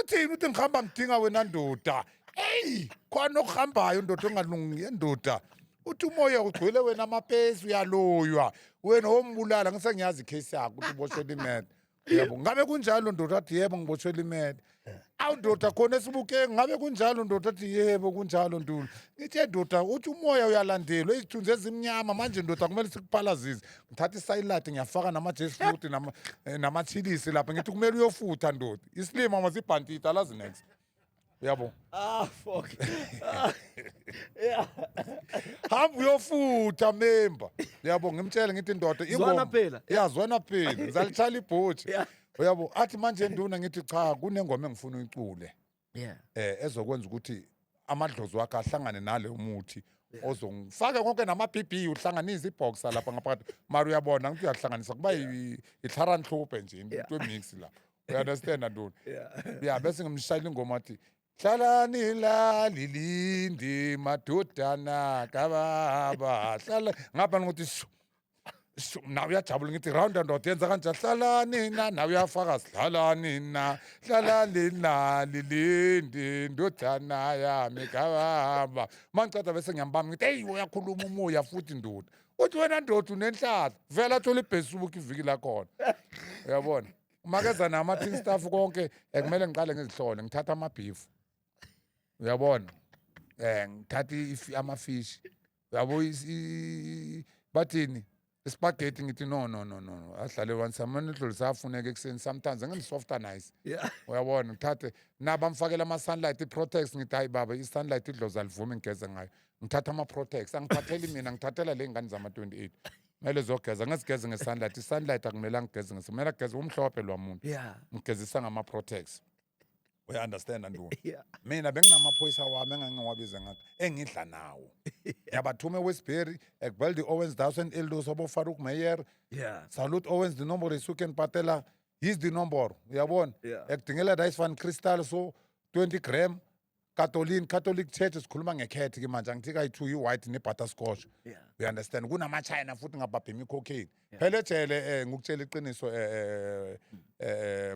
[SPEAKER 2] uthini uthi ngihamba ngidinga wena ndoda hey khona okuhambayo ndoda ongalungi ndoda uthi umoya ugcwele wena amapesi uyaloywa wena wombulala ngisengiyazi icase yakho ukuthi uboshwe imede yebo ngabe kunjalo ndoda athi yebo ngiboshwe imede awu ndoda khona esibukeke ngabe kunjalo ndoda athi yebo kunjalo Ntuli ngithi ndoda uthi umoya uyalandelwa izithunzi ezimnyama manje ndoda kumele sikuphalazise ngithatha isayilati ngiyafaka nama-jazz fruit namathilisi lapha ngithi kumele uyofutha ndoda isilima mazibhantita lazi next uyabo
[SPEAKER 1] fuck yeah
[SPEAKER 2] hamba uyofutha member uyabo ngimtshele ngithi ndoda
[SPEAKER 1] Zwana phela.
[SPEAKER 2] yazwana phela ngizalithala ibhoji uyabo athi manje nduna ngithi cha kunengoma engifuna uyicule ezokwenza ukuthi amadlozi wakhe ahlangane nale umuthi ozongifaka konke nama-BB uhlanganisa iboxer lapha ngaphakathi mari uyabona ngithi uyahlanganisa kuba i-Tarantlube nje into emix la uyi-understand ntoni ya bese ngimshayela ingoma athi hlalani la lilindi madodana kababa hlala ngapha ngokuthi nawe uyajabula ngithi round ndoda yenza kanjani hlalani na nawe uyafaka hlalani na hlalani na lilindi ndodana yami kababa mangiceda bese ngiyambamba ngithi hey uyakhuluma umoya futhi ndoda uthi wena ndoda unenhlahla vele athola ibhesubukho iviki lakhona uyabona umakeza nama-tin staff konke kumele ngiqale ngizihlole ngithatha amabhifu uyabona ngithatha amafishi uyabo bathini ispaghetti ngithi no ahlale one samane idlulisa afuneka ekuseni sometimes ngisofta nice uyabona ngithathe nabamfakela ama-sunlight i-protex ngithi hayi baba i-sunlight idlozi alivumi ngigeze ngayo ngithatha ama-protex angiphatheli mina ngithathela le ngane zama-28 kumele zogeza ngizigeze nge-sunlight i-sunlight akumelanga ngigeze kumele ageze umhlophe lwamuntu ngigezisa ngama-protex uya-understand ntoni mina benginamaphoyisa wami engangiwabize ngakho engidla nawo yabathuma eWestbury ekubelde Owens Dawson Eldos aboFarouk Meyer salute Owens dinomboro isuken patela yiz dinomboro uyabona ekudingela rice van crystal so 20 gram Catholic Church sikhuluma ngekhethi ke manje angithi kayi-2 i-white ne-butterscotch uyi-understand kunama-China futhi ngababhemi i-cocaine phela ejele ngikutshela iqiniso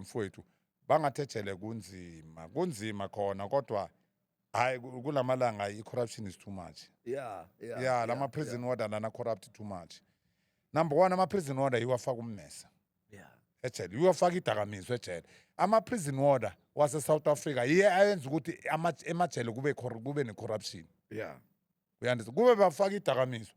[SPEAKER 2] mfowethu bangathejele kunzima khona kodwa hayi kulamalanga i-corruption is too much lama-prison order nana-corrupt too much number one ama-prison order yiwafaka ummesa ejele yiwafaka idakamizwa ejele ama-prison order wase-South Africa yiye ayenza ukuthi emajele kube ne-corruption uyandisa kube bafaka idakamizwa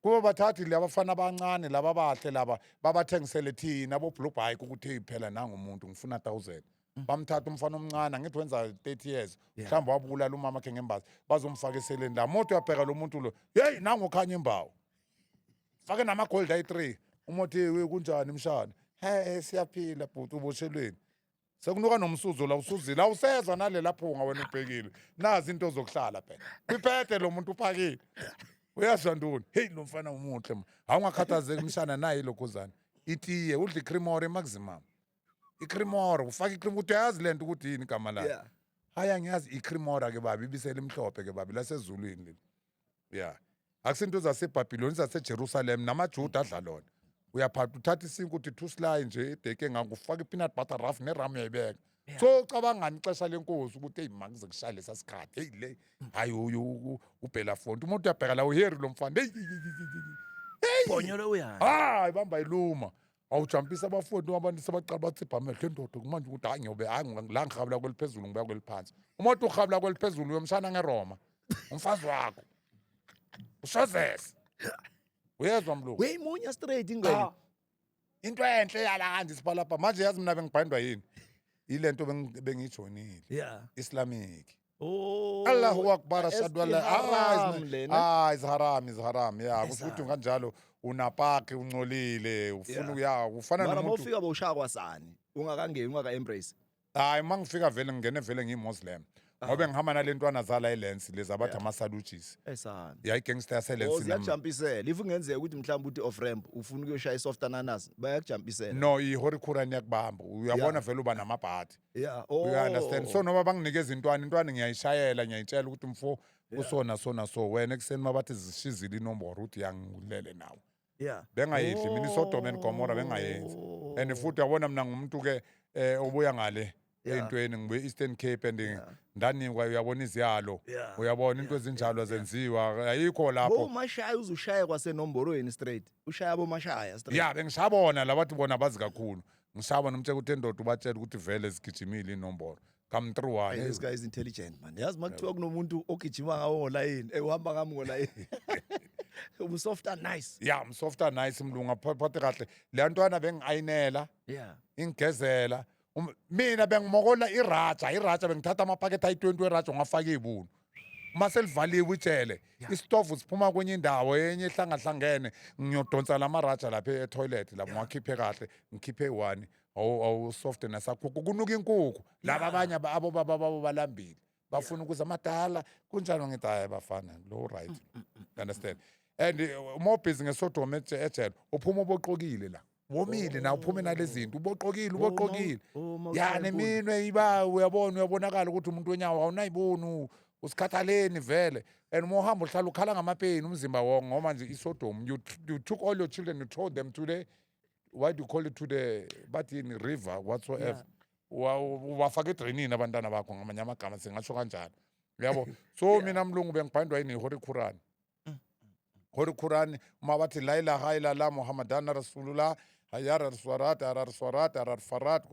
[SPEAKER 2] kube bathathi labafana abancane laba bahle laba babathengisele thina abo-blue bike ukuthi hey phela nangumuntu ngifuna 1000 bamthatha umfana omncane ngithi wenza 30 years mhlawumbe wabulala umama khe ngembazi bazomfaka eseleni la moto uyabheka lo muntu lo yeyi nangokhanya imbawu fake nama-gold ayi-3 umothi we kunjani mshana siyaphila bhuti uboshelweni sekunuka nomsuzo la usuzile awusezwa nalela phunga wena ubhekile nazi into zokuhlala phela kwiphethe lo muntu uphakile uyazwa ntoni heyi lo mfana umuhle awungakhathazeki mshana naye ilokhuzana itiye udla icrimore maximum icrimore ufaka icrim ukuthi uyazi le nto ukuthi yini igama layo hayi angiyazi icrimora ke babi ibisela imhlophe ke babi lasezulwini leli akusinto zaseBhabhiloni zaseJerusalem namaJuda adla lona uyaphatha uthatha isinkwa uthi thusilayi nje edeke ngakufaka ipeanut butter rough neramu uyayibeka so cabangani ixesha lenkosi ukuthi hey makuze kushaya lesa sikhathi hey le hayi uBelafonte umuntu uyabheka la uHerry lo mfana hey
[SPEAKER 1] Bonyolo uyani.
[SPEAKER 2] hayi bamba iluma awujampisa abafundi abantu sebaqala bathi bhamehlo endoda kumanje ukuthi hayi ngiyobe la ngihabula kweliphezulu ngibuya kweliphansi umuntu uhabula kweliphezulu uyomshana ngeRoma umfazi wakho ushozese uyezwa mlungu
[SPEAKER 1] Weyimunya straight ingwenya.
[SPEAKER 2] into enhle yala kanje siphalapha manje yazi mina bengibhandwa yini ilento bengiyijoinile
[SPEAKER 1] Yeah.
[SPEAKER 2] Islamic
[SPEAKER 1] Oh.
[SPEAKER 2] Allahu akbar ashhadu an la
[SPEAKER 1] Haram lena.
[SPEAKER 2] izharam ya kusho ukuthi kanjalo unapaki uncolile ufuna uya ufana
[SPEAKER 1] Mara
[SPEAKER 2] nomuntu
[SPEAKER 1] mawufika bowushaya kwasani ungakangeni ungaka embrace.
[SPEAKER 2] hayi mangifika vele ngene vele ngiyimuslim ngobe ngihamba nalentwana zala eLens lezi abathi amasalutshisi
[SPEAKER 1] Esana.
[SPEAKER 2] ya igangster yaseLens
[SPEAKER 1] Ziyajumpisela. If ungenzeka ukuthi mhlawumbe uthi off ramp ufuna ukuyoshaya isoft ananas bayakujumpisela.
[SPEAKER 2] no ihori Quran yakubamba uyabona
[SPEAKER 1] Yeah.
[SPEAKER 2] vele uba namabhadi
[SPEAKER 1] Yeah.
[SPEAKER 2] you understand so noma banginikeza intwana ngiyayishayela ngiyayitshela ukuthi mfo usona so wena ekseni mabathi zishizile inombolo uthi yangilele nawe
[SPEAKER 1] Yeah.
[SPEAKER 2] bengayidli mina iSodom and Gomorrah bengayenzi and futhi yabona mina ngumuntu ke obuya ngale entweni ngibuye Eastern Cape and ndanikwa uyabona iziyalo
[SPEAKER 1] Yeah.
[SPEAKER 2] uyabona into ezinjalo zenziwa ayikho lapho
[SPEAKER 1] Bomashaya uzushaya kwasenomborweni straight. Ushaya bomashaya straight.
[SPEAKER 2] ya bengishabona labathi bona bazi kakhulu ngishabona umtshela ukuthi endoda ubatshela ukuthi vele zigijimile inombolo come through
[SPEAKER 1] Hey,
[SPEAKER 2] one
[SPEAKER 1] this guy is intelligent man. Yazi makuthiwa kunomuntu ogijima ngawo ngolayini, uhamba ngami ngolayini. Ubusoft and nice.
[SPEAKER 2] ya msofta nice mlunga phathe kahle le ntwana bengayinela
[SPEAKER 1] Yeah.
[SPEAKER 2] ingigezela mina bengimokola iraja bengithatha amapakethe ayi-20 weraja ngafaka ibunu maselivaliwe itshele isitofu siphuma kwenye indawo enye ehlangahlangene ngiyodonsa lamaraja lapha etoilet lapho ngiwakhiphe kahle ngikhiphe one awusoft nasakhukhu kunuka inkukhu laba abanye abo baba balambile bafuna ukuza amadala kunjalo ngithi hayi bafana lo right understand and more busy ngeSodom ejele uphuma uboqokile la womile na uphume nalezi zinto uboqokile ya neminwe iba uyabonakala ukuthi umuntu wenyawo awunayiboni usikhathaleni vele and mohamba uhlala ukhala ngamapeni umzimba wonke ngoba nje iSodom you took all your children you throw them to the why do you call it to the but in river whatsoever wafaka edrenini abantwana bakho ngamanye amagama singasho kanjalo yabo so mina mlungu bengibhandwa yini ihori Quran Holy Quran uma bathi la ilaha illallah Muhammadan Rasulullah hayar swarat arar swarat arar farat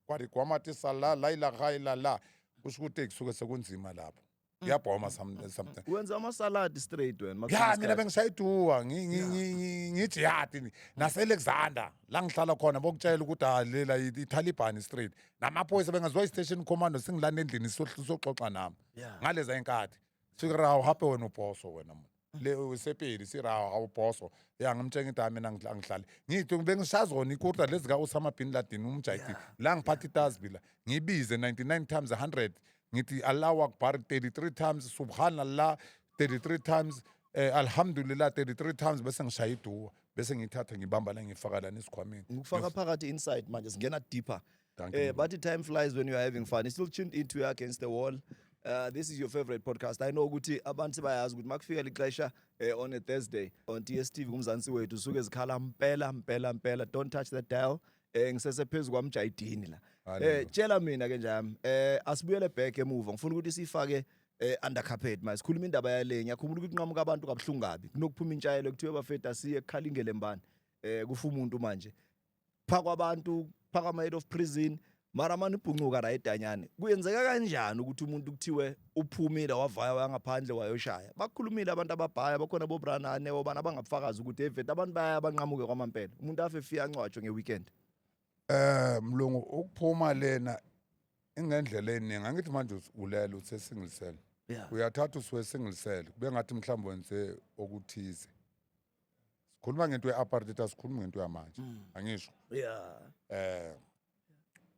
[SPEAKER 2] kwari kwamathi sala la ilaha illallah kusho ukuthi kusuke sekunzima lapho yabhoma something
[SPEAKER 1] Wenza amasalad straight wena.
[SPEAKER 2] ya mina bengisayiduwa ngijihad naseAlexander la ngihlala khona bokutshela ukuthi lela iTaliban street namaphoyisa bengazwa istation commando singilana endlini soxoxa nami ngaleza inkathi sikirawo hape wena ubhoso wena le usepeli sirawo awubhoso ya ngimtshela ukuthi mina ngihlale ngithi bengisazona ikurta lezi ka Osama bin Laden umjayiti la ngiphatha itasbi la ngibize 99 times 100 ngithi Allahu Akbar 33 times subhanallah 33 times alhamdulillah 33 times bese ngishaya iduwa bese ngithatha ngibamba la ngifaka la nesikhwameni
[SPEAKER 1] Ngikufaka phakathi inside manje singena deeper.
[SPEAKER 2] Thank you.
[SPEAKER 1] But time flies when you are having fun. You still tuned into Against the Wall. This is your favorite podcast. I know ukuthi abantu bayazi ukuthi makufika lixesha on a Thursday on DStv kumzansi wethu suke zikhala mpela don't touch that dial. Ngisesephezu kwamjayidini la. Tshela mina ke njami asibuyele back emuva ngifuna ukuthi sifake under carpet manje sikhuluma indaba yale ngiyakhumbula ukuthi nqamuka abantu kabuhlungu kabi kunokuphuma intshayelo kuthiwe bafethu asiye ekhalingele mbani kufa umuntu manje phaka abantu phaka ama head of prison mara mani ibhuncuka la edanyane kuyenzeka kanjani ukuthi umuntu kuthiwe uphumile wavaya wangaphandle wayoshaya bakhulumile abantu ababhaya bakhona bobranane obana abangafakazi ukuthi evete abantu baya banqamuke kwamampela umuntu afe fika ancwatshwe ngeweekend
[SPEAKER 2] mlungu ukuphuma lena ingendlela eningi angithi manje ulela uthe single cell uyathatha usuwe single cell kube ngathi mhlawumbe wenze okuthize sikhuluma ngento yeapartheid asikhulumi ngento yamanje angisho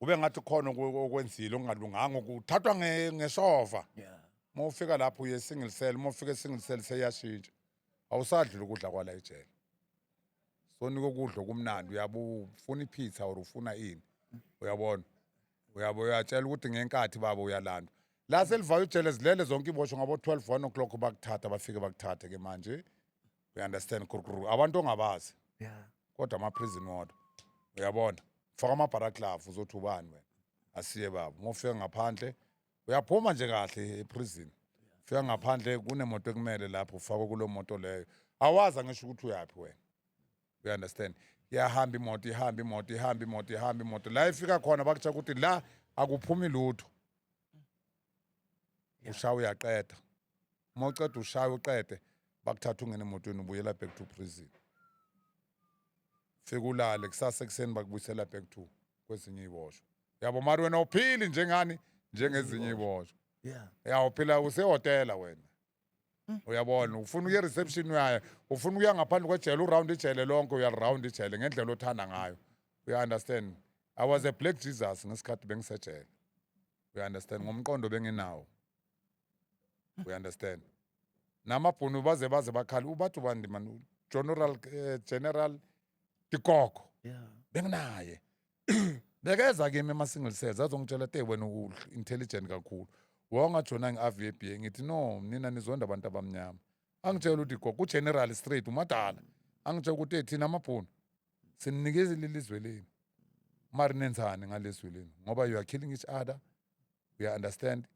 [SPEAKER 2] ube ngathi khona okwenzile okungalunganga ukuthathwa ngesova mawufika lapho uye single cell mawufika single cell seyashintsha awusadli ukudla kwala ejele sonika ukudla kumnandi uyabufuna ipizza or ufuna ini uyabona uyatshela ukuthi ngenkathi baba uyalandwa la selivayo ijele zilele zonke ibosho ngabo 12 1 o'clock bakuthatha bafike bakuthathe ke manje You understand? Abantu ongabazi
[SPEAKER 1] Yeah.
[SPEAKER 2] kodwa ama-prison order uyabona faka amabharaklavu uzothi ubani wena asiye baba mofika ngaphandle uyaphuma nje kahle eprison fika ngaphandle kunemoto ekumele lapho ufakwe kulo moto leyo awazi angisho ukuthi uyaphi wena you understand iyahamba imoto ihamba imoto la ifika khona bakutsha ukuthi la akuphumi lutho ushaya uyaqeda uma uceda ushaya uqede bakuthatha ungene emotweni ubuyela back to prison fika ulale kusasa ekuseni bakubuyisela back to kwezinye iboshwa yabo mari wena uphili njengani njengezinye iboshwa uphila usehotela wena uyabona ufuna ukuya reception uyaya ufuna ukuya ngaphandle kwejele uround ijele lonke uyaround ijele ngendlela othanda ngayo you understand I was a black Jesus ngesikhathi bengisejele you understand ngomqondo benginawo you understand namabhunu baze bakhala ubathi bandi man general Tikoko benginaye bekeza kimi ama-single cells azongitshela te wena intelligent kakhulu wawungajona nge-AVP ngithi no nina nizonda abantu abamnyama angitshela ukuthi gogo ugeneral straight umadala angitshela ukuthi thina amabhunu sininikezile ilizwe lenu mari nenzani ngalezwe lenu ngoba you are killing each other you understand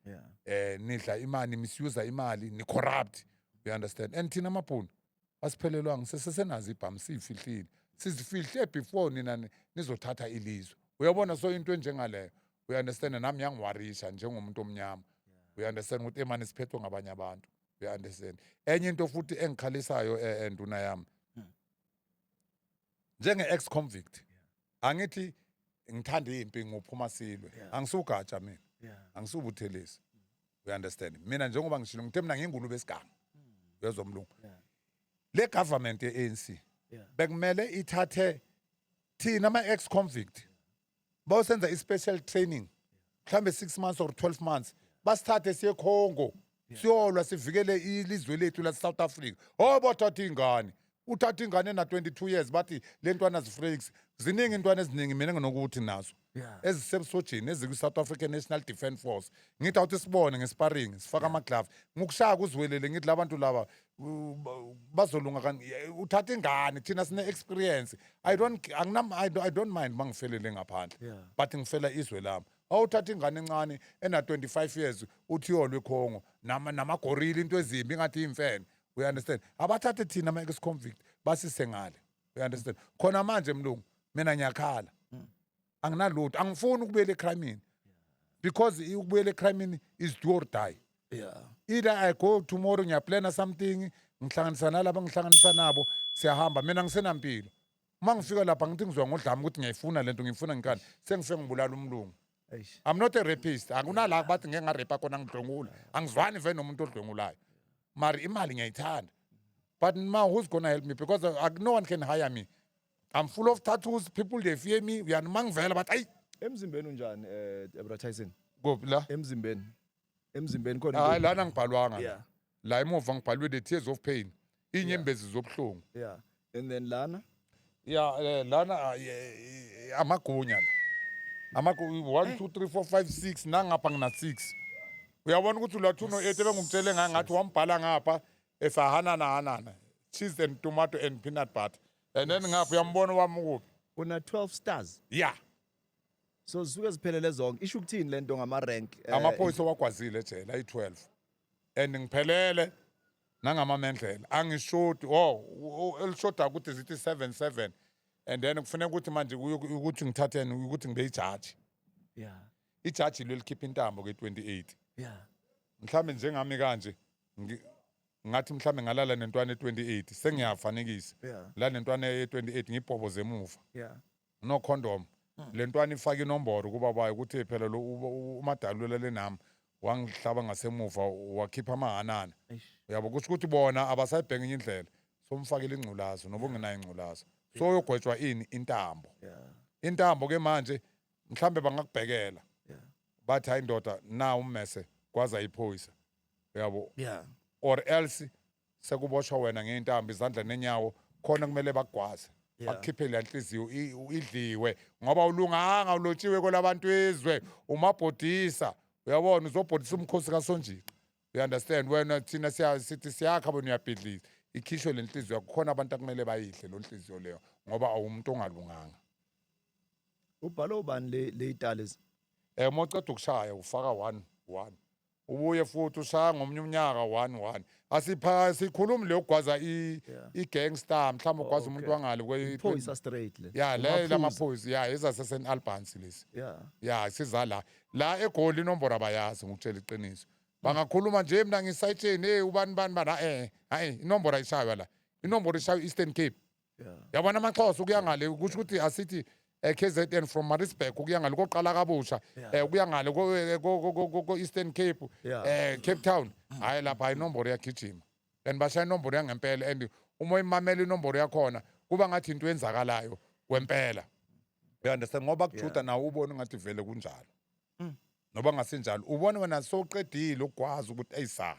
[SPEAKER 2] nidla imali misuse imali ni corrupt you understand and thina amabhunu asiphelelwanga sesenazi ibhamu siyifihlile sizifihle before nina nizothatha ilizwe uyabona so into enjengaleyo you understand nami yangiwarisha njengomuntu omnyama you understand ukuthi emani siphethwe ngabanye abantu you understand enye into futhi engikhalisayo enduna yami njenge ex convict angithi ngithanda impi ngophuma silwe angisugatsha mina angisubuthelisi you understand mina njengoba ngishilo ngithe mina ngingulube esiganga uyezomlungu le government ye-ANC bekumele ithathe thina ama-ex convict bawusenza i-special training mhlambe 6 months or 12 months basithathe siye eCongo siyolwa sivikele ilizwe lethu lase-South Africa bathatha ingane uthatha ingane na 22 years bathi le ntwana zifreaks ziningi intwana eziningi mina nginokuthi nazo ezisebusojini ezikwi-South African National Defence Force ngithi awuthi sibone ngesparing sifaka amaglavu ngikushaya kuzwelele ngithi labantu laba bazolunga uthatha ingane thina sine-experience I don't mind mangifelele ngaphandle but ngifela izwe lami awuthatha ingane encane ena-25 years uthi yolwe eCongo namagorilla into ezimbi ingathi imfene we understand abathathe thina ama-ex convict basise ngale we understand khona manje mlungu mina ngiyakhala anginalutho angifuni ukubuyela ecrimini because ukubuyela ecrimini is do or die either I go tomorrow ngiyaplana something ngihlanganisa nalaba ngihlanganisa nabo siyahamba mina ngisenampilo uma ngifika lapha ngithi ngizwa ngodlama ukuthi ngiyayifuna lento ngiyifuna ngikani sengifike ngibulala umlungu I'm not a rapist akunala bathi ngeke ngarepa khona ngidlwengula angizwani vele nomuntu odlwengulayo mari imali ngiyayithanda but now who's gonna help me because no one can hire me I'm full of tattoos people they fear me uyanimangivela but ayi
[SPEAKER 1] emzimbeni unjani Tyson
[SPEAKER 2] kuphi la
[SPEAKER 1] emzimbeni khona
[SPEAKER 2] hayi lana ngibhalwanga la emuva ngibhalwe the tears of pain inyembezi zobuhlungu
[SPEAKER 1] and then lana
[SPEAKER 2] lana amagunya la 1 2 3 4 5 6 nangapha ngina 6 uyabona ukuthi ulathu no 8 bengumtshele ngathi wambhala ngapha esahanana cheese and tomato and peanut butter and then ngapha uyambona wami kuphi
[SPEAKER 1] una 12 stars so zisuke ziphelele zonke isho ukuthini lento ngama-rank
[SPEAKER 2] amaphoyisa wakwazile ejele ayi-12 and ngiphelele nangamamendlela angishodi elishoda ukuthi zithi 7 and then kufanele ukuthi manje ukuthi ngithatheni ukuthi ngibe ijaji ijaji lelikhipha intambo ke-28 mhlawumbe njengami kanje ngathi mhlawumbe ngalala nentwana e-28 sengiyafanekisa la nentwana e-28 ngibhoboze emuva no condom le ntwana ifake inombolo kuba bayo ukuthi phela lo umadalula lenami wangihlaba ngasemuva wakhipha amahanana uyabo kusho ukuthi bona abasayibhenga enye indlela somfakile ingculazo noba ungenayo ingculazo so uyogwetshwa ini intambo ke manje mhlambe bangakubhekela bathi hayi ndoda na ummese kwaza iphoyisa uyabo or else sekuboshwa wena ngeintambo izandla nenyawo khona kumele bakugwaze bakukhiphe le nhliziyo idliwe ngoba ulunganga ulotshiwe kwelabantu izwe umabhodisa uyabona uzobhodisa umkhosi kaSonjika you understand wena thina sithi siyakha bona uyabhidliza ikhishwe le nhliziyo kukhona abantu akumele bayihle lo nhliziyo leyo ngoba awumuntu ongalunganga.
[SPEAKER 1] Ubhalo ubani le itali?
[SPEAKER 2] Moceda ukushaya ufaka 1-1 ubuye futhi ushaya ngomnye umnyaka 1-1 sikhulumi le ugwaza i-gangster mhlawumbe ugwaza umuntu wangale
[SPEAKER 1] Phoyisa straight le.
[SPEAKER 2] ya le lamaphoyisa ya ezasesen Albans lesi ya siza la eGoli inombolo abayazi ngokutshela iqiniso bangakhuluma nje mina ngisayitsheni ubani hayi inombolo ayishaywa la inombolo ishaywa Eastern Cape yabona amaXhosa ukuya ngale kusho ukuthi asithi KZN from Maritzburg ukuya ngale koqala kabusha ukuya ngale ko Eastern Cape Cape Town hayi lapha inombolo yagijima and bashaya inombolo yangempela and uma imamela inombolo yakhona kuba ngathi into yenzakalayo kwempela you understand ngoba kujuda nawo ubone ngathi vele kunjalo noba ngasinjalo ubone wena sowuqedile ukwazi ukuthi ayisaya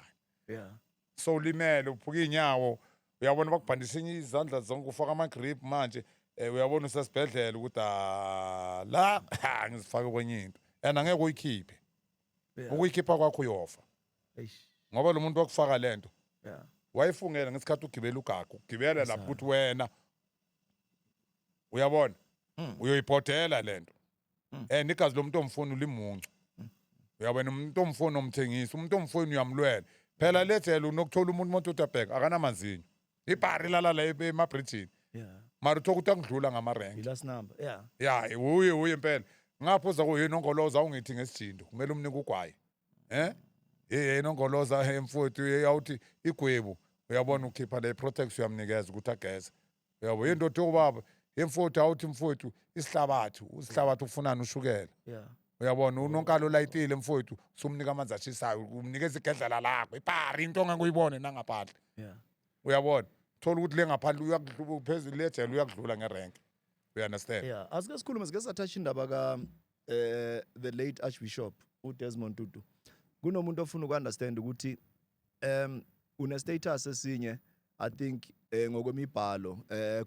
[SPEAKER 2] so limele uphuka inyawo uyabona bakubhandisha izandla zonke ufaka ama grip manje uyabona usesibhedlela ukuthi la ngizifake kwenye into and angeke uyikhiphe ukuyikhipha kwakho uyofa ngoba lo muntu wakufaka lento wayifungela ngesikhathi ugibela ugagu ugibela lapho ukuthi wena uyabona uyoyiphothela lento and igazi lomuntu omfuni limuncu uyabona umuntu omfuni omthengisa umuntu omfuni uyamlwela phela lethela unokuthola umuntu mototabhek akanamanzinyo ibhari lala emabridgini mara uthola ukuthi angidlula ngamarenke
[SPEAKER 1] last number
[SPEAKER 2] uye impela ngaphuza kuyinongoloza ungithi ngesijindo kumele umnike ugwayi nongoloza emfuthu uyawuthi igwebu uyabona ukhipha le protection uyamnikeza ukuthi ageze uyabo yendoda yobaba emfuthu awuthi mfuthu isihlabathi ufunana ushukela uyabona unonkalo layitile mfuthu sumnika amanzi ashisayo umnikeza igedlela lakho ibhari into ongakuyibone nangaphandle uyabona thola ukuthi le ngaphandle uyakudluba phezulu lejele uyakudlula ngerenke you understand
[SPEAKER 1] asike sikhulume sike sathatha indaba ka the late Archbishop uDesmond Tutu kunomuntu ofuna ukunderstand ukuthi une status esinye I think ngokwemibhalo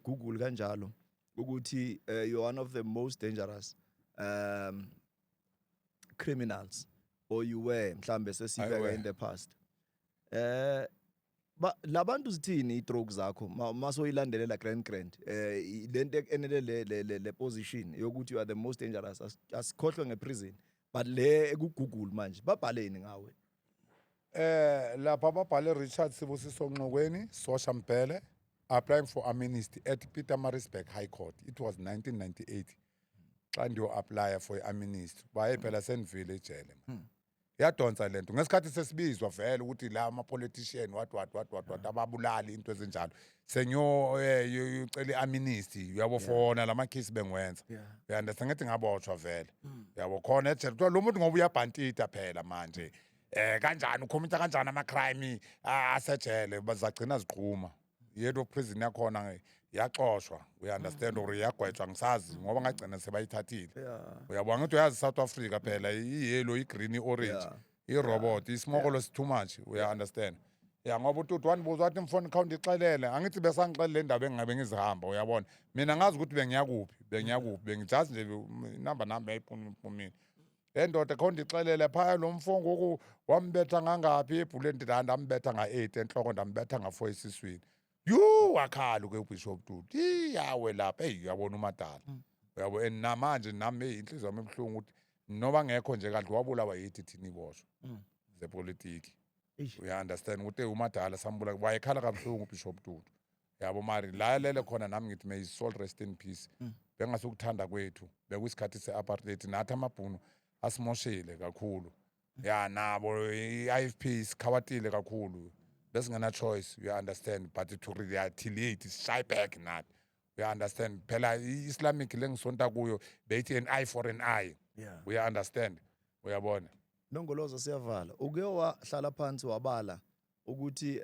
[SPEAKER 1] Google kanjalo ukuthi you're one of the most dangerous criminals or you were mhlambe sesibeka in the past labantu zithini i-drugs zakho masoyilandelela grand lento enele le position yokuthi you are the most dangerous asikhohlwe ngeprison but le ku-Google manje babhaleni ngawe
[SPEAKER 2] lapha babhale Richard Sibusiso Nxokweni Sosha Mpele applying for amnesty at Pietermaritzburg High Court it was 1998 xa ndiyo-aplya for i-amnesty baye phela senivile ejele yadonsa lento ngesikhathi sesibizwa vele ukuthi la ama-politician what ababulali into ezinjalo sengiyoyocela i-amnesty uyabo fona la makhisi bengiwenza uyandestand ngithi ngabotshwa vele uyabo khona ejele kuthiwa lo muntu ngoba uyabhantita phela manje kanjani ukhomita kanjani ama-crime asejele bazagcina ziqhuma yedwa prison yakhona yaxoshwa uyandestand or yagwetshwa ngisazi ngoba ngagcina sebayithathile uyabona ngithi uyazi South Africa phela i-yellow i-green i-orange i-robot isimokolo too much uya-understand ngoba uTutu wanibuza wathi mfoni count ixelele angithi besangixelele indaba engingabe ngizihamba uyabona mina ngazi ukuthi bengiyakuphi bengijazi nje inamba yayiphumile endoda khona ixelele phaya lo mfo ngoku wambetha ngangaphi ebhuleni ndambetha nga-8 enhloko ndambetha nga-4 esiswini wakhala ke uBishop Tutu yawe lapha uyabona umadala uyabo and namanje nami inhliziyo yami ebuhlungu ukuthi noba ngekho nje kadle wabulawa yithi thina iboshwa zepolitiki uya-understand ukuthi umadala sambula wayekhala kabuhlungu uBishop Tutu yabo mari lalele khona nami ngithi may his soul rest in peace bengasukuthanda kwethu bekuyisikhathi se-apartheid nathi amabhunu asimoshile kakhulu nabo i-IFP sikhawatile kakhulu besingena choice you understand but to retaliate shy back nathi you understand phela i-Islamic lengisonta kuyo beyithi an eye for an eye we understand uyabona
[SPEAKER 1] Nongoloza siyavala uke wahlala phansi wabala ukuthi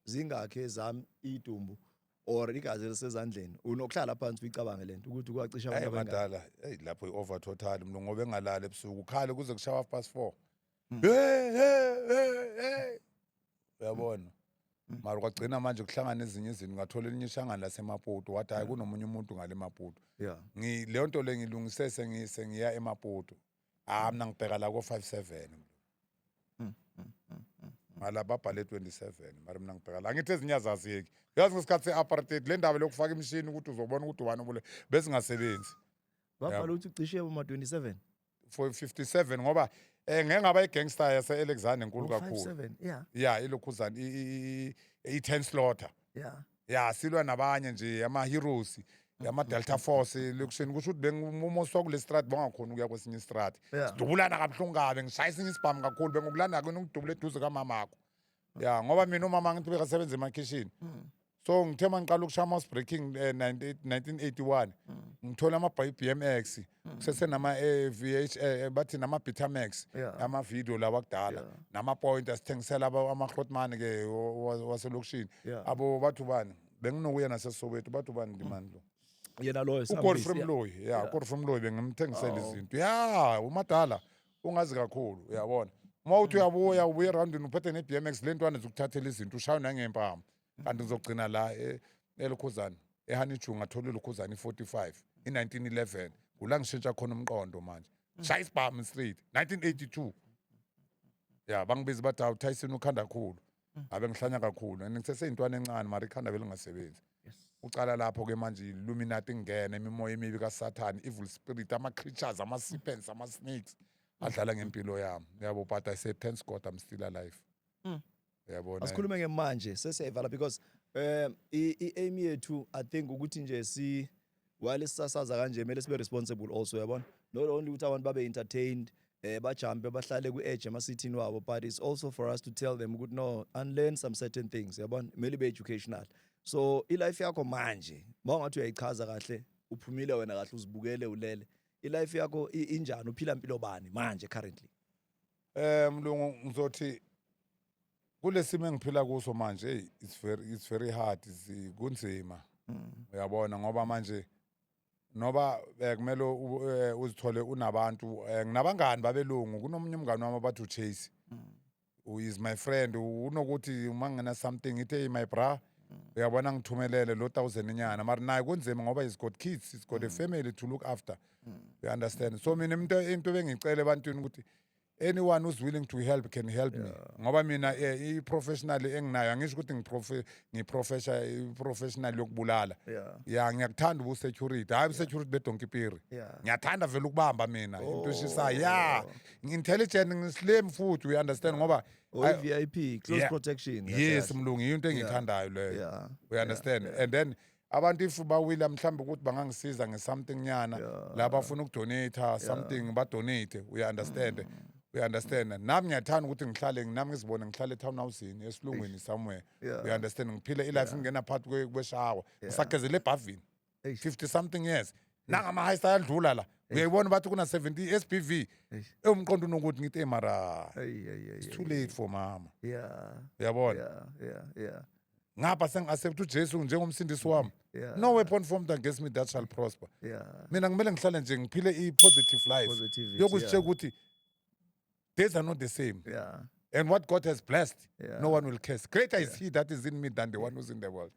[SPEAKER 1] zingakhe ezami idumbu or igazi elisezandleni unokuhlala phansi uyicabange lento ukuthi kwacisha abantu
[SPEAKER 2] abadala lapho i-over total mntu ngoba engalala ebusuku khale kuze kushawa 4:30 uyabona mara kwagcina manje kuhlangana ezinye izinto ngathola elinye ishangana lasemaputo wathi hayi kunomunye umuntu ngale maputo leyo nto le ngilungise sengiya emaputo mina ngibheka la ko-57 mala babhale 27 mara mina ngibheka la ngithi ezinye azaziyeki yazi ngesikhathi se-apartheid le ndaba lokufaka imishini ukuthi uzobona ukuthi ubani obule besingasebenzi
[SPEAKER 1] babhala ukuthi ucishe boma 27
[SPEAKER 2] for 57 ngoba ngeke ngaba igangster yase-Alexander enkulu kakhulu
[SPEAKER 1] 57 yeah
[SPEAKER 2] ya ilokhuzana i-10 slaughter ya silwa nabanye nje ama-heroes ama-delta force lokusheni kusho ukuthi bengumoswa kule strat bangakhona ukuya kwesinye istrat sidubulana kabuhlungu kabe ngishaya esinye isibhamu kakhulu bengokulanda kwena ukudubula eduze kamamakho ya ngoba mina umama ngithi bekasebenza emakhishini so ngithe mangiqala ukushaya ama-breaking 1981 ngithola ama-BMX kusesenama bathi nama-Betamax ama-video lawa kudala nama-point asithengisela ama-hrotman-ke waselokishini abo bathu bani benginokuya naseSoweto bathu bani ndimani lo
[SPEAKER 1] yena loyo
[SPEAKER 2] uGodfrey Mloyi uGodfrey Mloyi bengimthengisela izinto umadala ungazi kakhulu uyabona uma uthi uyabuya erandini uphethe ne-BMX le ntwana zokuthathela izinto ushayo nangempama kanti ngizogcina la eLukhuzana eHanijunga ngathola iLukhuzana i-45 i-1911 kula ngishintsha khona umqondo manje shaya isibhamu straight 1982 bangibiza bathi awu Tyson ukhanda kakhulu abe ngihlanya kakhulu and ngiseseyintwana encane mara ikhanda belingasebenzi ucala lapho-ke manje Illuminati ngene imimoya emibi kaSathane evil spirit ama-creatures ama-serpents ama-snakes adlala ngempilo yami yabo but I say thanks God I'm still alive yabona
[SPEAKER 1] asikhulume ngemanje sesiyayivala because i-aim yethu I think ukuthi nje while sisasaza kanje kumele sibe responsible also yabona not only ukuthi abantu babe entertained bajampe bahlale ku-edge emasithini wabo but it's also for us to tell them ukuthi no unlearn some certain things yabona kumele be educational so ilife yakho manje mawungathi uyayichaza kahle uphumile wena kahle uzibukele ulele ilife yakho injani uphila impilo bani manje currently
[SPEAKER 2] mlungu ngizothi kulesimo engiphila kuso manje it's very hard kunzima uyabona ngoba manje noba kumele uzithole unabantu nginabangani babelungu kunomunye umngane wami abathi uChase who is my friend unokuthi uma ngena something ithe my bra uyabona ngithumelele lo 1000 inyana mara naye kunzima ngoba he's got kids he's got a family to look after you understand so mina into bengicela ebantwini ukuthi anyone who's willing to help can help me ngoba mina i-professional enginayo angisho ukuthi ngiprofessional yokubulala ngiyakuthanda ubu-security hayi ubu-security bedonkipiri ngiyathanda vele ukubamba mina into eshisayo ngi-intelligent ngi-slim futhi you understand ngoba
[SPEAKER 1] VIP close protection
[SPEAKER 2] yes mlungu into engiyithandayo leyo you understand and then abantu if bawila mhlawumbe ukuthi bangangisiza nge-something nyana la bafuna ukudonate something badonate you understand nami ngiyathanda ukuthi ngihlale nami ngizibone ngihlale etownhousini esilungwini somewhere you understand ngiphile ilife ngingena phakathi kweshawa ngisagezela ebhavini 50 something years nangama-high ayadlula la uyayibona bathi kuna 70 SPV umqondo unokuthi ngithi mara it's too late for mama uyabona ngapha sengi-accept uJesu njengomsindisi wami no weapon formed against me that shall prosper mina kumele ngihlale nje ngiphile i-positive life yokuzitshela ukuthi days are not the same and what God has blessed no one will curse greater is he that is in me than the one who's in the world.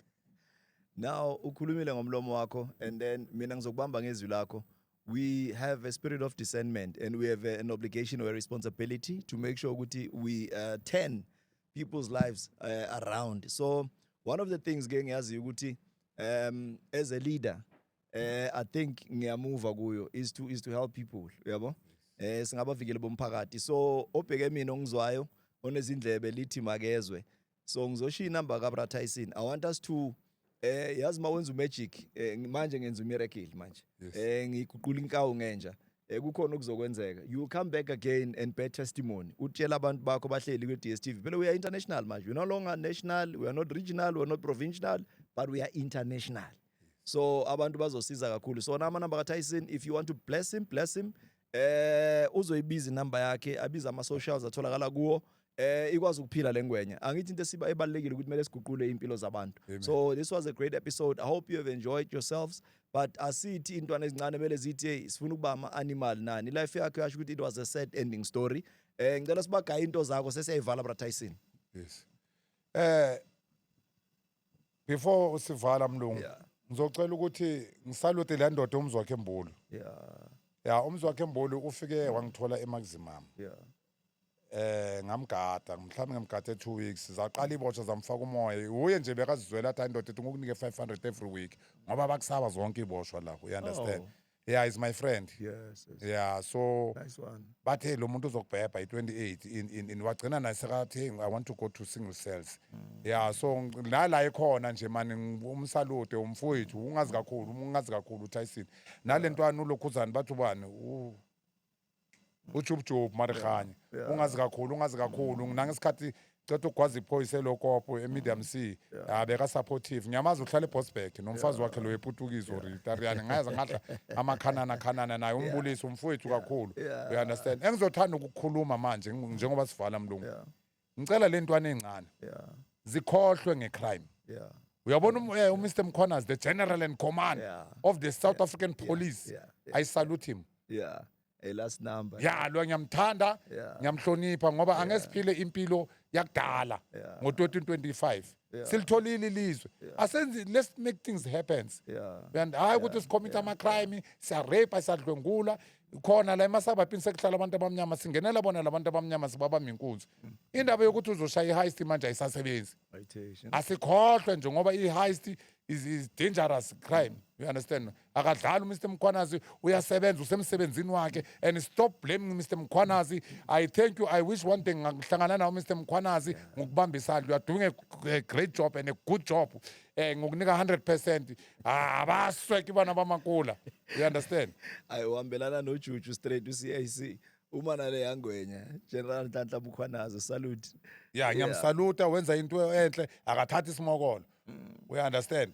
[SPEAKER 1] Now ukhulumile ngomlomo wakho and then mina ngizokubamba ngezwi lakho. We have a spirit of discernment and we have an obligation or a responsibility to make sure ukuthi we turn people's lives around. So one of the things ngiyazi ukuthi as a leader I think ngiyamuva kuyo is to help people yabo singabavikeli bomphakathi so obheke mina ongizwayo onezindlebe lithi makezwe so ngizoshiya inamba kaBra Tyson I want us to yazi mawenza umagic manje ngenza umiracle manje ngiguqula inkawu ngenja kukhona okuzokwenzeka you will come back again and bear testimony utshela abantu bakho bahleli kwe-DSTV phela we are international manje we are no longer national we are not regional we are not provincial but we are international so abantu bazosiza kakhulu so nama number kaTyson if you want to bless him uzoyibiza inamba yakhe abiza ama-socials atholakala kuwo ikwazi ukuphila lengwenya angithi into ebalekile ukuthi kumele siguqule impilo zabantu so this was a great episode I hope you have enjoyed yourselves but asithi intwana ezincane mele zithi sifuna ukuba ama-animal nani life yakho yasho ukuthi it was a sad ending story ngicela sibagaye into zakho sesiyayivala Bra Tyson
[SPEAKER 2] yes before usivala mlungu ngizocela ukuthi ngisalute le ndoda umzwakhe Mbulu umzwakhe Mbulu ufike wangithola eMaximum ngamgada mhlawumbe ngemgada 2 weeks zaqala ibotsha zamfaka umoya uye nje bekazizwela athi indoda ethi ngokunike 500 every week ngoba bakusaba zonke iboshwa la you understand. Yeah, he's my friend.
[SPEAKER 1] Yes.
[SPEAKER 2] Yeah, so
[SPEAKER 1] Nice one.
[SPEAKER 2] bathe lo muntu uzokubhebha i-28 in wagcina nasekathi I want to go to single cells. Yeah, so nala ekhona nje mani umsalute umfowethu ungazi kakhulu uTyson nalentwana ulokhuzana bathi ubani uJubJub Marikanye ungazi kakhulu nangesikhathi cetha ukwazi iphoyisa elokopo eMedium C abeka supportive nyamaza uhlala eBosberg nomfazi wakhe lo ePutukizo or Italian ngayaza ngadla amakhanana naye umbulisi umfowethu kakhulu you understand engizothanda ukukhuluma manje njengoba sivala mlungu ngicela lentwana encane zikhohlwe ngecrime uyabona uMr Mkhwanazi the general and command of the South African police I salute him
[SPEAKER 1] a last number
[SPEAKER 2] lo ngiyamthanda ngiyamhlonipha ngoba angesiphile impilo yakudala ngo-2025 silitholile ilizwe asenzi let's make things happens and hayi ukuthi sicommit ama-crime siyarape siyadlwengula khona la emasabhabhini sekuhlala abantu abamnyama singenela bona labantu abamnyama sibabamba inkunzi indaba yokuthi uzoshaya i-heist manje ayisasebenzi asikhohlwe nje ngoba i-heist is dangerous crime you understand akadlali uMr Mkhwanazi uyasebenza usemsebenzini wakhe and stop blaming Mr Mkhwanazi. I thank you, I wish one thing ngihlangana nawo Mr Mkhwanazi ngokubamba isandla you are doing a great job and a good job ngokunika 100% abasweki bana bamakula you understand
[SPEAKER 1] uhambelana noJuju straight uCAC uma nale yangwenya General Nhlanhla Mkhwanazi salute
[SPEAKER 2] ngiyamsaluta wenza into enhle akathathi isimokolo we understand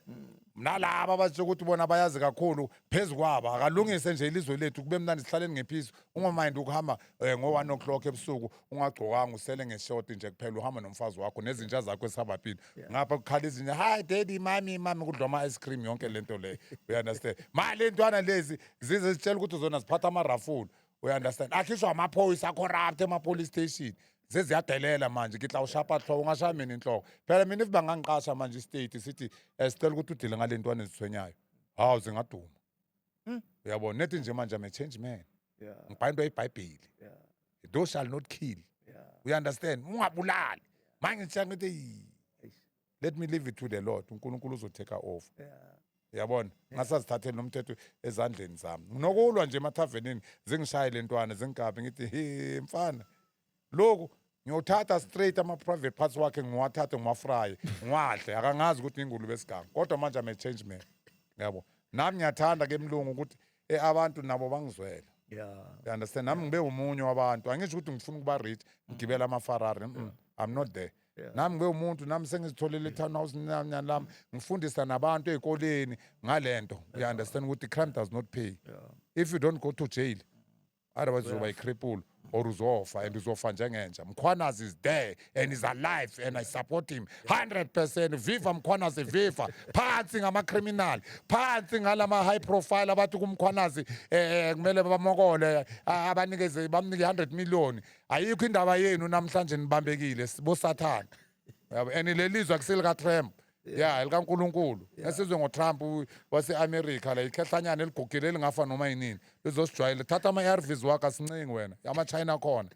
[SPEAKER 2] nalabo abathi ukuthi bona bayazi kakhulu phezukwabo akalungise nje ilizwe lethu kube mnandi sihlaleni ngephizo ungamind ukuhamba ngo1 o'clock ebusuku ungagcokanga usele ngeshoti nje kuphela uhamba nomfazi wakho nezinja zakho esabhapini ngapha kukhala izinja hi daddy mami kudla ama ice cream yonke lento le we understand mali entwana lezi zize zitshela ukuthi zona ziphatha amarafulu we understand akhishwa amaphoyisa corrupt ema-police station seziyadelela manje ngitla ushapa hlobo ungashaya mina inhloko phela mina if bangangiqasha manje istate sithi sicela ukuthi udile ngalentwana ezithwenyayo hawu zingaduma uyabona nethi nje manje I'm a change man ngibhayindwa iBhayibheli thou shall not kill we understand ungabulali manje ngitshela ngithi let me leave it to the Lord uNkulunkulu uzotake over uyabona ngasazithathela nomthetho ezandleni zami nginokulwa nje emathavenini zingishaye lentwana zingigabe ngithi mfana lokho ngiyothatha straight ama-private parts wakhe ngiwathathe ngiwafraye ngiwadle akangazi ukuthi ngingulube esigangu kodwa manje I'm a change man yabo nami ngiyathanda ke mlungu ukuthi abantu nabo bangizwela you understand nami ngibe umunye wabantu angisho ukuthi ngifuna ukuba rich ngigibela ama-Ferrari I'm not there nami ngibe umuntu nami sengizitholele i-townhouse nyani lami ngifundisa nabantu ey'koleni ngalento you understand ukuthi crime does not pay if you don't go to jail otherwise uzoba yikripule or uzofa and uzofa njengenja Mkhwanazi is there and is alive and I support him 100% viva Mkhwanazi viva phansi ngama-criminal phansi ngalama-high profile abathi kuMkhwanazi kumele bamokole abanikeze bamnike 100 million ayikho indaba yenu namhlanje nibambekile bosathana and lelizwe akuselika-Trump elikaNkulunkulu esizwe ngoTrump wase-America la ikhehlanyana eligugile elingafa noma yinini lizosijwayela thatha ama-ARVs wakho asincingi wena ama-China khona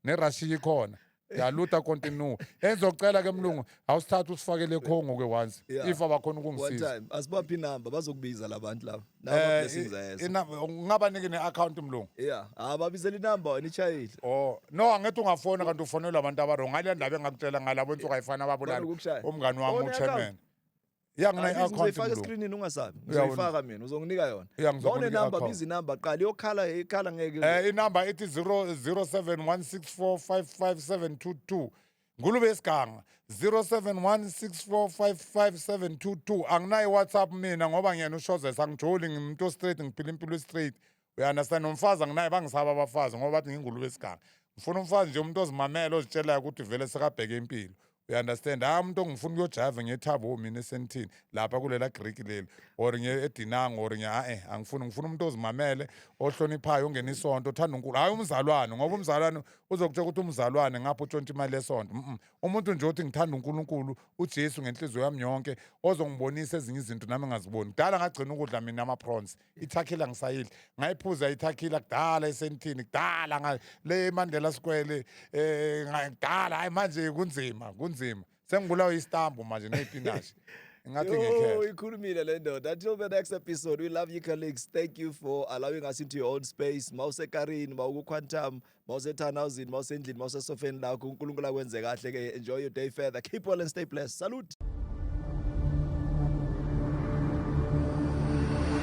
[SPEAKER 2] neRussia ikhona yaluta continue engizocela ke mlungu awusithatha usifakele eCongo ke once if abakhona ukungisiza
[SPEAKER 1] one time asibaphi inamba bazokubiza labantu laba naba blessings ayeza
[SPEAKER 2] ungabanike ne-account mlungu
[SPEAKER 1] babizela inamba wena ichayile
[SPEAKER 2] no angithi ungafona kanti ufonela abantu abarong ngale ndaba engakutshela ngalabo ensuku ayifana ababulali umngani wami uChairman
[SPEAKER 1] ngine-account uzayifaka escreenini ungasabi uzoyifaka mina uzonginika yona ngone namba biza inamba qala ikhala ngeke
[SPEAKER 2] inamba ethi 0716455722 ngulube esiganga 0716455722 anginayo WhatsApp mina ngoba ngiyena ushoze sangijoli ngimuntu straight ngiphila impilo straight we understand umfazi anginaye bangisaba abafazi ngoba bathi ngingulube esiganga ngifuna umfazi nje umuntu ozimamela ozitshelayo ukuthi vele sekabheke impilo You understand? Hayi umuntu ongifuna ukuyojive ngethabo mina esentini lapha kulela Greek leli or edinanga or angifuni ngifuna umuntu ozimamele ohloniphayo ongena isonto othanda uNkulunkulu hayi umzalwane ngoba umzalwane uzokutshela ukuthi umzalwane ngapha utshontsha imali yesonto umuntu nje othi ngithanda uNkulunkulu uJesu ngenhliziyo yami yonke ozongibonisa ezinye izinto nami ngaziboni kudala ngagcina ukudla mina ama-prawns ithakila ngisayidla ngayiphuza ithakila kudala esentini kudala le Mandela Square kudala hayi manje kunzima sengibulawa isitambu manje ney'pinashi ngathi ngikhetha.
[SPEAKER 1] Ikhulumile le ndoda. Until the next episode, we love you colleagues. Thank you for allowing us into your own space. Mawusekarini, mawuku-Quantum, mawusethanawuzini, mawusendlini, mawusesofeni lakho. uNkulunkulu akwenze kahle ke. Enjoy your day further. Keep well and stay blessed. Salute.